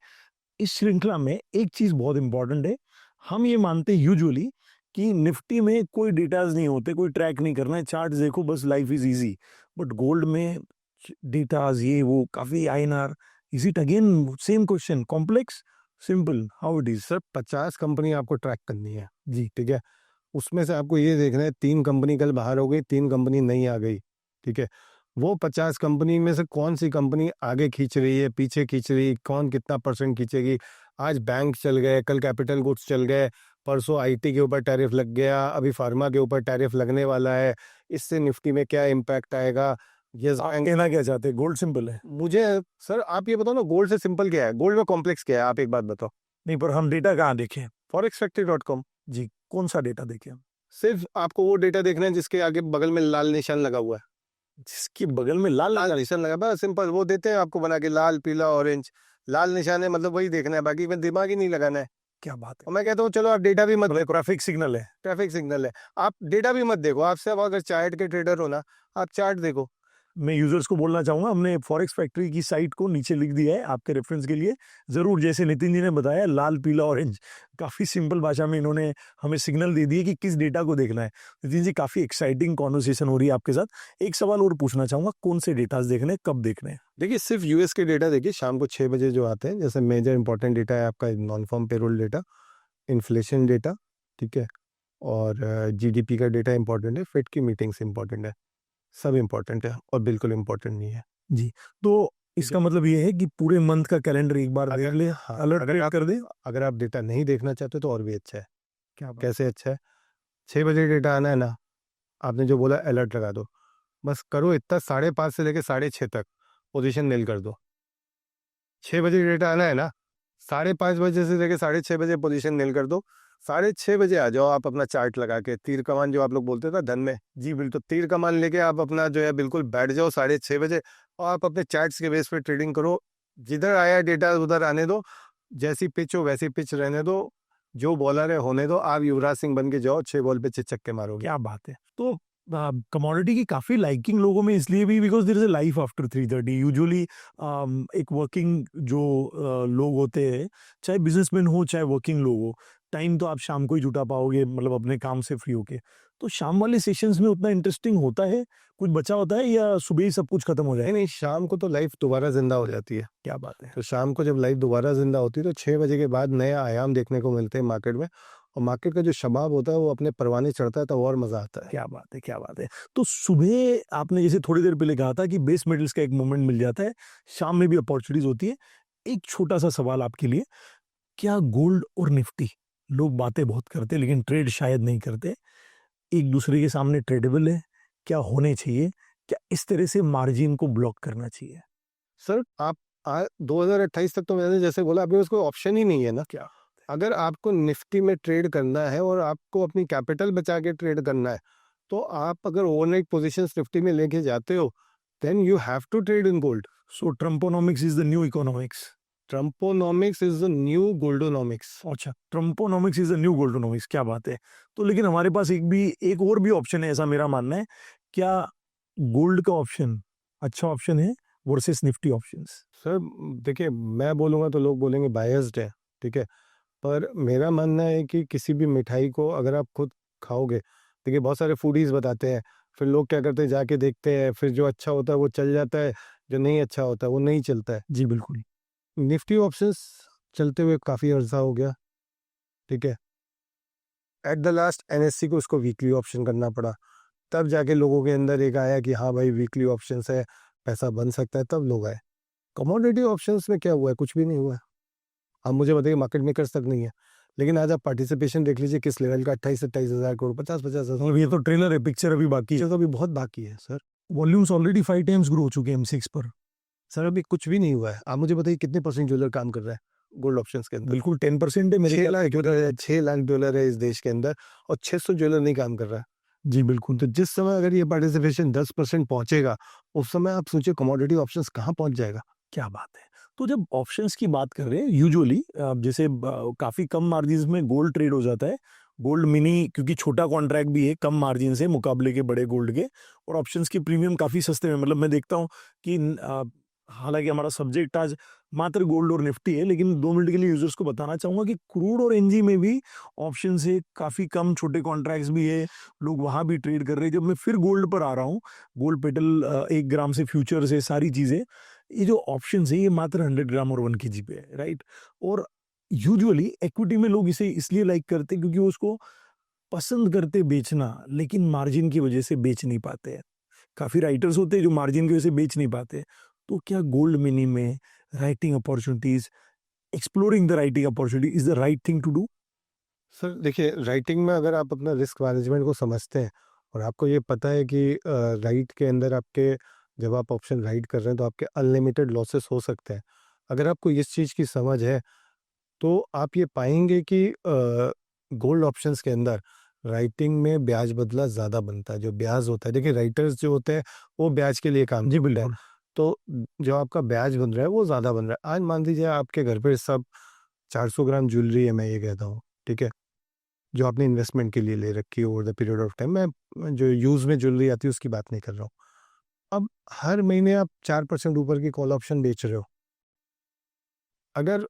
इस श्रृंखला में एक चीज़ बहुत इंपॉर्टेंट है। हम ये मानते हैं यूजुअली कि निफ्टी में कोई डेटाज नहीं होते, कोई ट्रैक नहीं करना है, चार्ट देखो बस, life is easy. But gold में डेटाज ये वो काफ़ी INR. Is it again same question, complex, simple, how it is? Sir 50 company आपको ट्रैक करनी है, जी। ठीक है। उसमें से आपको ये देखना है 3 कंपनी कल बाहर हो गई, 3 कंपनी नहीं आ गई, ठीक है। वो 50 कंपनी में से कौन सी कंपनी आगे खींच रही है, पीछे खींच रही है, कौन कितना परसेंट खींचेगी। आज बैंक चल गए, कल कैपिटल गुड्स चल गए, परसों आईटी के ऊपर टैरिफ लग गया, अभी फार्मा के ऊपर टैरिफ लगने वाला है। इससे निफ्टी में क्या इम्पैक्ट आएगा। यस आप बैंक। कहना क्या चाहते हैं, गोल्ड सिंपल है? मुझे सर आप ये बताओ ना, गोल्ड से सिंपल क्या है, गोल्ड में कॉम्प्लेक्स क्या है, आप एक बात बताओ। नहीं, पर हम डेटा कहाँ देखें? forexfactory.com। जी, कौन सा डेटा देखें हम? सिर्फ आपको वो डेटा देखना है जिसके आगे बगल में लाल निशान लगा हुआ है। जिसके बगल में लाल लाल लगा? निशान लगा, बस सिंपल। वो देते हैं आपको बना के, लाल पीला ऑरेंज, लाल निशान है मतलब वही देखना है, बाकी में दिमाग ही नहीं लगाना है। क्या बात है। और मैं कहता हूँ चलो आप डेटा भी मत मतलब देखो, ट्रैफिक सिग्नल है। ट्रैफिक सिग्नल है। आप डेटा भी मत देखो, आपसे अब अगर चार्ट के ट्रेडर हो ना, आप चार्ट देखो। मैं यूजर्स को बोलना चाहूंगा, हमने फॉरेक्स फैक्ट्री की साइट को नीचे लिख दिया है आपके रेफरेंस के लिए। जरूर, जैसे नितिन जी ने बताया, लाल पीला ऑरेंज, काफी सिंपल भाषा में इन्होंने हमें सिग्नल दे दिए कि किस डेटा को देखना है। नितिन जी, काफी एक्साइटिंग कॉन्वर्सेशन हो रही है आपके साथ। एक सवाल और पूछना चाहूंगा, कौन से डेटा देखने हैं, कब देखने हैं? देखिए सिर्फ यूएस के डेटा देखिए, शाम को 6 बजे जो आते हैं। जैसे मेजर इंपॉर्टेंट डेटा है आपका non farm payroll data, inflation data, ठीक है, और जीडीपी का डेटा इंपॉर्टेंट है, फेड की मीटिंग्स इंपॉर्टेंट है। सब इंपॉर्टेंट है और बिल्कुल इंपॉर्टेंट नहीं है। जी, तो इसका मतलब ये है कि पूरे मंथ का कैलेंडर एक बार देख ले, हाँ, अलर्ट कर दे। अगर आप डेटा नहीं देखना चाहते तो और भी अच्छा है। क्या बात। कैसे अच्छा है? 6 बजे डेटा आना है ना, आपने जो बोला अलर्ट लगा दो, बस करो इतना, 5:30 से लेकर 6:30 तक पोजीशन नील कर दो। 6 बजे डेटा आना है ना, 5:30 बजे से लेके 6:30 बजे पोजीशन नील कर दो, 6:30 बजे आ जाओ आप अपना चार्ट लगा के, तीर कमान जो आप लोग बोलते थे ना धन में, जी बिल्कुल। तो तीर कमान लेके आप अपना जो है बिल्कुल बैठ जाओ 6:30 बजे, और आप अपने चार्ट्स के बेस पे ट्रेडिंग करो। जिधर आया डेटा उधर आने दो, जैसी पिच हो वैसी पिच रहने दो, जो बॉलर है होने दो, आप युवराज सिंह बन के जाओ, 6 बॉल पे 6 छक्के मारोगे। क्या बात है। तो कमोडिटी की काफी लाइकिंग लोगों में इसलिए भी because there is a life after 3:30 usually. एक वर्किंग जो लोग होते हैं, चाहे बिजनेसमैन हो चाहे वर्किंग लोग हो, टाइम तो आप शाम को ही जुटा पाओगे, मतलब अपने काम से फ्री होके। तो शाम वाले सेशंस में उतना इंटरेस्टिंग होता है, कुछ बचा होता है, या सुबह ही सब कुछ खत्म हो जाए? नहीं नहीं, शाम को तो लाइफ दोबारा जिंदा हो जाती है। क्या बात है। तो शाम को जब लाइफ दोबारा जिंदा होती है तो 6 बजे के बाद नए आयाम देखने को मिलते हैं मार्केट में, और मार्केट का जो शबाब होता है वो अपने परवाने चढ़ता है, तो और मजा आता है। क्या बात है, क्या बात है। तो सुबह आपने जैसे थोड़ी देर पहले कहा था कि बेस मेटल्स का एक मोमेंट मिल जाता है, शाम में भी अपॉर्चुनिटीज होती है। एक छोटा सा सवाल आपके लिए, क्या गोल्ड और निफ्टी, लोग बातें बहुत करते हैं लेकिन ट्रेड शायद नहीं करते, एक दूसरे के सामने ट्रेडेबल है? क्या होने चाहिए? क्या इस तरह से मार्जिन को ब्लॉक करना चाहिए? सर आप 2028 तक तो मैंने जैसे बोला, अभी उसको ऑप्शन ही नहीं है ना। क्या? अगर आपको निफ्टी में ट्रेड करना है और आपको अपनी कैपिटल बचा के ट्रेड करना है, तो आप अगर ओवरनाइट पोजीशंस निफ्टी में लेके जाते हो, then you have to trade in gold. So trumponomics is the new economics. Trumponomics is the new goldonomics. अच्छा, trumponomics is the new goldonomics, क्या बात है। तो लेकिन हमारे पास एक और भी ऑप्शन है, ऐसा मेरा मानना है। क्या गोल्ड का ऑप्शन अच्छा ऑप्शन है वर्सेस निफ्टी ऑप्शंस? सर देखिए, मैं बोलूँगा तो लोग बोलेंगे बायस्ड है, ठीक है, पर मेरा मानना है कि किसी भी मिठाई को अगर आप खुद खाओगे, देखिए बहुत सारे फूडीज बताते हैं, फिर लोग क्या करते हैं जाके देखते हैं, फिर जो अच्छा होता है वो चल जाता है, जो नहीं अच्छा होता है वो नहीं चलता है। जी बिल्कुल। निफ्टी ऑप्शंस चलते हुए काफ़ी अर्सा हो गया, ठीक है, एट द लास्ट एनएससी को उसको वीकली ऑप्शन करना पड़ा, तब जाके लोगों के अंदर एक आया कि हाँ भाई वीकली ऑप्शंस है, पैसा बन सकता है, तब लोग आए। कमोडिटी ऑप्शंस में क्या हुआ है? कुछ भी नहीं हुआ है। आप मुझे बताइए, मार्केट मेकर्स तक नहीं है, लेकिन आज आप पार्टिसिपेशन देख लीजिए किस लेवल का, 28-27 हज़ार करोड़, 50-50 हज़ार। और ये तो ट्रेलर है, पिक्चर अभी बाकी है। तो अभी बहुत बाकी है sir. Volumes already 5 times grow हो चुके हैं M6 पर। सर अभी कुछ भी नहीं हुआ है। आप मुझे बताइए कितने परसेंट ज्वेलर काम कर रहा है गोल्ड ऑप्शंस के अंदर? बिल्कुल 10% है मेरे 6 ख्याल लाख से। ज्वेलर है, 6 लाख ज्वेलर है इस देश के अंदर, और 600 ज्वेलर नहीं काम कर रहा है। जी बिल्कुल। तो जिस समय अगर ये पार्टिसिपेशन 10% पहुंचेगा, उस समय आप सोचिए कमोडिटी ऑप्शंस कहाँ पहुंच जाएगा। क्या बात है। तो जब ऑप्शंस की बात कर रहे हैं, यूजुअली जैसे काफी कम मार्जिन में गोल्ड ट्रेड हो जाता है, गोल्ड मिनी, क्योंकि छोटा कॉन्ट्रैक्ट भी है कम मार्जिन से मुकाबले के बड़े गोल्ड के, और ऑप्शंस की प्रीमियम काफी सस्ते में, मतलब मैं देखता हूँ कि हालांकि हमारा सब्जेक्ट आज मात्र गोल्ड और निफ्टी है, लेकिन 2 मिनट के लिए यूजर्स को बताना चाहूंगा कि क्रूड और एनजी में भी ऑप्शन है, काफी कम छोटे कॉन्ट्रैक्ट्स भी है, लोग वहां भी ट्रेड कर रहे हैं। जब मैं फिर गोल्ड पर आ रहा हूँ, गोल्ड पेटल 1 ग्राम से फ्यूचर से सारी चीजें, ये जो ऑप्शन है ये मात्र 100 ग्राम और 1 kg पे है, राइट। और यूजुअली इक्विटी में लोग इसे इसलिए लाइक करते हैं क्योंकि वो उसको पसंद करते बेचना, लेकिन मार्जिन की वजह से बेच नहीं पाते हैं। काफी राइटर्स होते हैं जो मार्जिन की वजह से बेच नहीं पाते। तो क्या गोल्ड मिनी में writing opportunities, exploring the writing opportunity is the right thing to do? Sir देखिए, राइटिंग में अगर आप अपना रिस्क मैनेजमेंट को समझते हैं और आपको ये पता है कि राइट के अंदर आपके, जब आप ऑप्शन राइट कर रहे हैं तो आपके अनलिमिटेड लॉसेस हो सकते हैं, अगर आपको इस चीज़ की समझ है, तो आप ये पाएंगे कि गोल्ड ऑप्शंस के अंदर राइटिंग में ब्याज बदला ज़्यादा बनता है। जो ब्याज होता है, देखिए राइटर्स जो होते हैं वो ब्याज के लिए काम जी करते हैं, बिल्कुल। तो जो आपका ब्याज बन रहा है वो ज़्यादा बन रहा है। आज मान लीजिए आपके घर पे सब 400 ग्राम ज्वेलरी है, मैं ये कहता हूँ, ठीक है, जो आपने इन्वेस्टमेंट के लिए ले रखी है over the period of time. मैं जो यूज़ में ज्वेलरी आती है उसकी बात नहीं कर रहा हूँ। अब हर महीने आप 4% ऊपर की कॉल ऑप्शन बेच रहे हो, अगर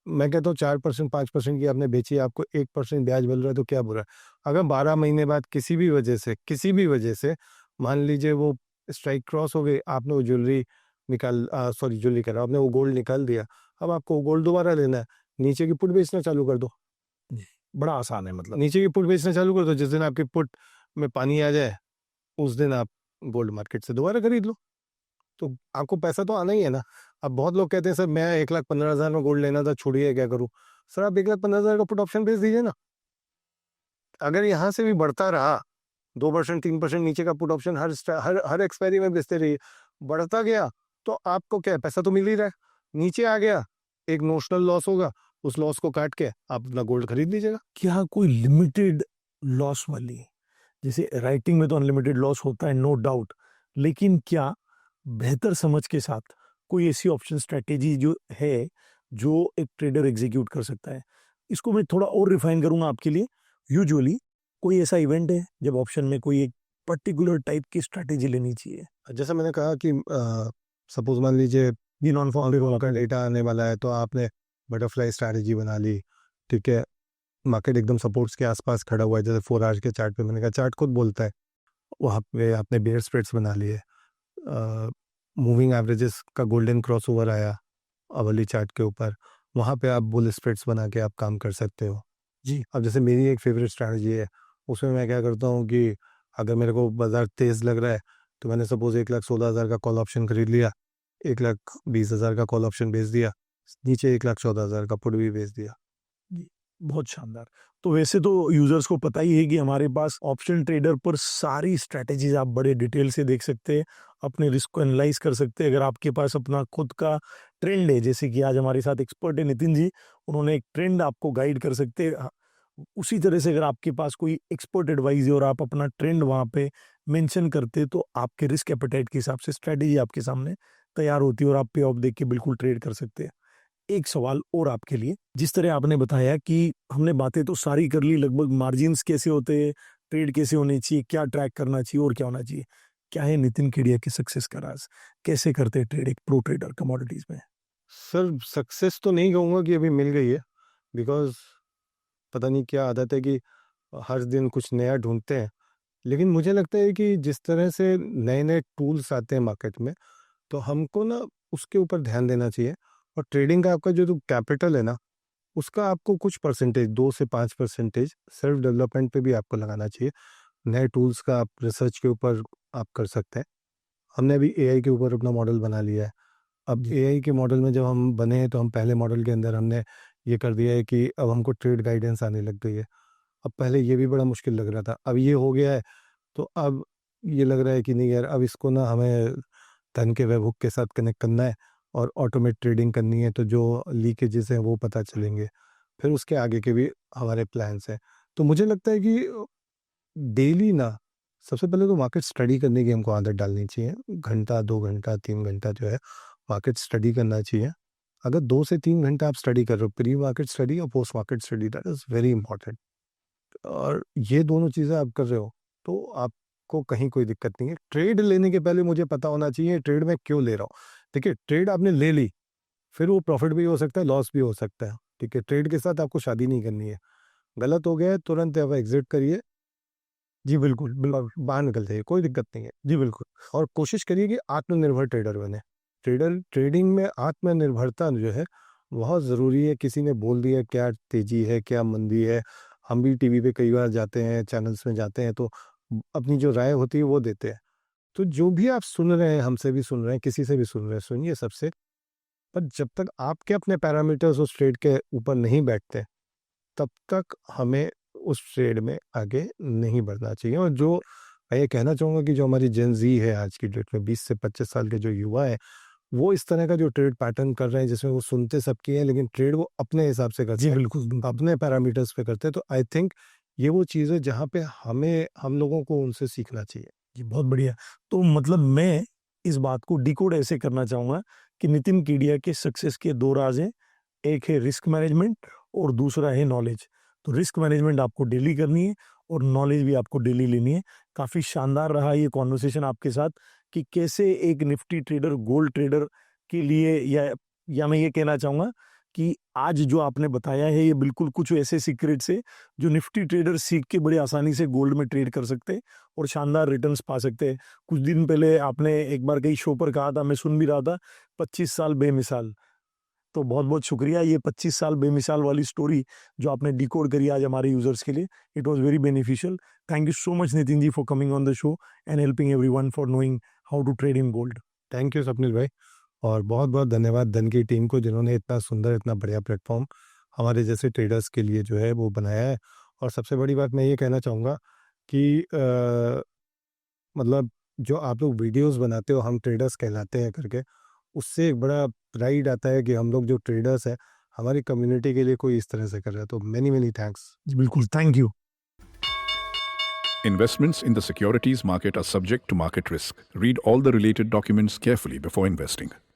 मैं कहता हूँ 4% 5% की आपने बेची, आपको 1% ब्याज मिल रहा है, तो क्या बुरा है। अगर 12 महीने बाद किसी भी वजह से मान लीजिए वो स्ट्राइक क्रॉस हो गई, आपने वो ज्वेलरी ज्वेलरी कह रहा हूँ, आपने वो गोल्ड निकाल दिया, अब आपको गोल्ड दोबारा लेना है, नीचे की पुट बेचना चालू कर दो। जी, बड़ा आसान है मतलब। नीचे की पुट बेचना चालू कर दो, जिस दिन आपकी पुट में पानी आ जाए उस दिन आप गोल्ड मार्केट से दोबारा खरीद लो, तो आपको पैसा तो आना ही है ना। अब बहुत लोग कहते हैं सर मैं 1,15,000 में गोल्ड लेना था, छोड़िए क्या करूं। सर आप 1,15,000 का पुट ऑप्शन बेच दीजिए ना। अगर यहाँ से भी बढ़ता रहा 2% 3% नीचे का पुट ऑप्शन हर हर हर एक्सपायरी में बेचते रहिए, बढ़ता गया, तो आपको क्या है, पैसा तो मिल ही रहा है। नीचे आ गया, एक नोशनल लॉस होगा, उस लॉस को काट के आप अपना गोल्ड खरीद लीजिएगा। क्या कोई लिमिटेड लॉस वाली, जैसे राइटिंग में तो अनलिमिटेड लॉस होता है नो डाउट, लेकिन क्या बेहतर समझ के साथ कोई ऐसी ऑप्शन स्ट्रेटेजी जो है जो एक ट्रेडर एग्जीक्यूट कर सकता है? इसको मैं थोड़ा और रिफाइन करूंगा आपके लिए। यूजुअली कोई ऐसा इवेंट है जब ऑप्शन में कोई एक पर्टिकुलर टाइप की स्ट्रेटेजी लेनी चाहिए? जैसा मैंने कहा कि सपोज मान लीजिए ये नॉन फॉर्म का डेटा आने वाला है, तो आपने बटरफ्लाई स्ट्रैटेजी बना ली, ठीक है, मार्केट एकदम सपोर्ट्स के आसपास खड़ा हुआ है, जैसे 4 आवर्स के चार्ट पे मैंने कहा चार्ट खुद बोलता है, वहाँ पे आपने बेयर स्प्रेड्स बना लिए, मूविंग एवरेजेस का गोल्डन क्रॉस ओवर आया अवली चार्ट के ऊपर, वहाँ पे आप बुल स्प्रेड्स बना के आप काम कर सकते हो। जी। अब जैसे मेरी एक फेवरेट स्ट्रैटेजी है, उसमें मैं क्या करता हूँ कि अगर मेरे को बाजार तेज़ लग रहा है, तो मैंने सपोज 1,16,000 का कॉल ऑप्शन खरीद लिया, 1,20,000 का कॉल ऑप्शन बेच दिया, नीचे 1,14,000 का पुट भी बेच दिया। जी, बहुत शानदार। तो वैसे तो यूजर्स को पता ही है कि हमारे पास ऑप्शन ट्रेडर पर सारी स्ट्रैटेजीज आप बड़े डिटेल से देख सकते हैं, अपने रिस्क को एनालाइज कर सकते हैं। अगर आपके पास अपना खुद का ट्रेंड है, जैसे कि आज हमारे साथ एक्सपर्ट है नितिन जी, उन्होंने एक ट्रेंड आपको गाइड कर सकते हैं। उसी तरह से अगर आपके पास कोई एक्सपर्ट एडवाइस है और आप अपना ट्रेंड वहाँ पे मेंशन करते हैं, तो आपके रिस्क एपेटाइट के हिसाब से स्ट्रैटेजी आपके सामने तैयार होती है और आप पे ऑफ देख के बिल्कुल ट्रेड कर सकते हैं। एक सवाल और आपके लिए, जिस तरह आपने बताया कि हमने बातें तो सारी कर ली लगभग, मार्जिन्स कैसे होते हैं, ट्रेड कैसे होनी चाहिए, क्या ट्रैक करना चाहिए और क्या होना चाहिए, क्या है नितिन केडिया की सक्सेस का राज? कैसे करते हैं ट्रेड एक प्रो ट्रेडर कमोडिटीज में? सर सक्सेस तो नहीं कहूँगा कि अभी मिल गई है, बिकॉज पता नहीं क्या आदत है कि हर दिन कुछ नया ढूंढते हैं, लेकिन मुझे लगता है कि जिस तरह से नए नए टूल्स आते हैं मार्केट में, तो हमको ना उसके ऊपर ध्यान देना चाहिए। और ट्रेडिंग का आपका जो कैपिटल है ना, उसका आपको कुछ परसेंटेज 2 से 5% सेल्फ डेवलपमेंट पे भी आपको लगाना चाहिए। नए टूल्स का आप रिसर्च के ऊपर आप कर सकते हैं। हमने अभी एआई के ऊपर अपना मॉडल बना लिया है। अब जी। एआई के मॉडल में जब हम बने हैं, तो हम पहले मॉडल के अंदर हमने ये कर दिया है कि अब हमको ट्रेड गाइडेंस आने लग गई है। अब पहले ये भी बड़ा मुश्किल लग रहा था, अब ये हो गया है, तो अब ये लग रहा है कि नहीं यार, अब इसको ना हमें धन के वेबहुक के साथ कनेक्ट करना है और ऑटोमेट ट्रेडिंग करनी है, तो जो लीकेजेस हैं वो पता चलेंगे। फिर उसके आगे के भी हमारे प्लान्स हैं। तो मुझे लगता है कि डेली ना, सबसे पहले तो मार्केट स्टडी करने की हमको आदत डालनी चाहिए। घंटा, 2 घंटा, 3 घंटा जो है मार्केट स्टडी करना चाहिए। अगर 2 से 3 घंटा आप स्टडी कर रहे हो, प्री मार्केट स्टडी और post market study, that is very important. और ये दोनों चीज़ें आप कर रहे हो, तो आपको कहीं कोई दिक्कत नहीं है। ट्रेड लेने के पहले मुझे पता होना चाहिए ट्रेड मैं क्यों ले रहा हूँ। देखिए, ट्रेड आपने ले ली, फिर वो प्रॉफिट भी हो सकता है, लॉस भी हो सकता है, ठीक है? ट्रेड के साथ आपको शादी नहीं करनी है। गलत हो गया है, तुरंत आप एग्ज़िट करिए जी बिल्कुल और बिल्कुल। बाहर निकल जाइए, कोई दिक्कत नहीं है। जी बिल्कुल। और कोशिश करिए कि आत्मनिर्भर ट्रेडर बने। ट्रेडिंग में आत्मनिर्भरता जो है बहुत ज़रूरी है। किसी ने बोल दिया क्या तेज़ी है, क्या मंदी है, हम भी टीवी पे कई बार जाते हैं, चैनल्स में जाते हैं, तो अपनी जो राय होती है वो देते हैं। तो जो भी आप सुन रहे हैं, हमसे भी सुन रहे हैं, किसी से भी सुन रहे हैं, सुनिए सबसे। पर जब तक आपके अपने पैरामीटर्स उस ट्रेड के ऊपर नहीं बैठते, तब तक हमें उस ट्रेड में आगे नहीं बढ़ना चाहिए। और जो मैं ये कहना चाहूँगा कि जो हमारी जेन ज़ी है आज की डेट में, 20 से 25 साल के जो युवा हैं, वो इस तरह का जो ट्रेड पैटर्न कर रहे हैं, जिसमें वो सुनते सबकी हैं, लेकिन ट्रेड वो अपने हिसाब से जी करते हैं, बिल्कुल बिल्कुल। अपने पैरामीटर्स पे करते हैं। तो आई थिंक ये वो चीज़ है जहाँ पे हम लोगों को उनसे सीखना चाहिए। जी बहुत बढ़िया। तो मतलब मैं इस बात को डिकोड ऐसे करना चाहूंगा कि नितिन केडिया के सक्सेस के दो राज हैं, एक है रिस्क मैनेजमेंट और दूसरा है नॉलेज। तो रिस्क मैनेजमेंट आपको डेली करनी है और नॉलेज भी आपको डेली लेनी है। काफी शानदार रहा ये कॉन्वर्सेशन आपके साथ कि कैसे एक निफ्टी ट्रेडर गोल्ड ट्रेडर के लिए, या मैं ये कहना चाहूंगा कि आज जो आपने बताया है ये बिल्कुल कुछ ऐसे सीक्रेट्स है जो निफ्टी ट्रेडर सीख के बड़ी आसानी से गोल्ड में ट्रेड कर सकते हैं और शानदार रिटर्न्स पा सकते हैं। कुछ दिन पहले आपने एक बार कहीं शो पर कहा था, मैं सुन भी रहा था, 25 साल बेमिसाल। तो बहुत बहुत शुक्रिया, ये 25 साल बेमिसाल वाली स्टोरी जो आपने डिकोड करी आज हमारे यूजर्स के लिए, it was very beneficial. Thank you so much Nitin ji for coming on the show and helping everyone for knowing how to trade in gold. Thank you Swapnil भाई, और बहुत-बहुत धन्यवाद धन की टीम को, जिन्होंने इतना सुंदर, इतना बढ़िया प्लेटफ़ॉर्म हमारे जैसे ट्रेडर्स के लिए जो है वो बनाया है। और सबसे बड़ी बात मैं ये कहना चाहूँगा कि मतलब जो आप लोग वीडियोज़ बनाते हो, हम ट्रेडर्स कहलाते हैं करके, उससे एक बड़ा प्राइड आता है कि हम लोग जो ट्रेडर्स हैं हमारी कम्युनिटी के लिए कोई इस तरह से कर रहा है, तो मेनी थैंक्स। जी बिल्कुल, thank you. Investments in the securities market are subject to market risk. Read all the related documents carefully before investing.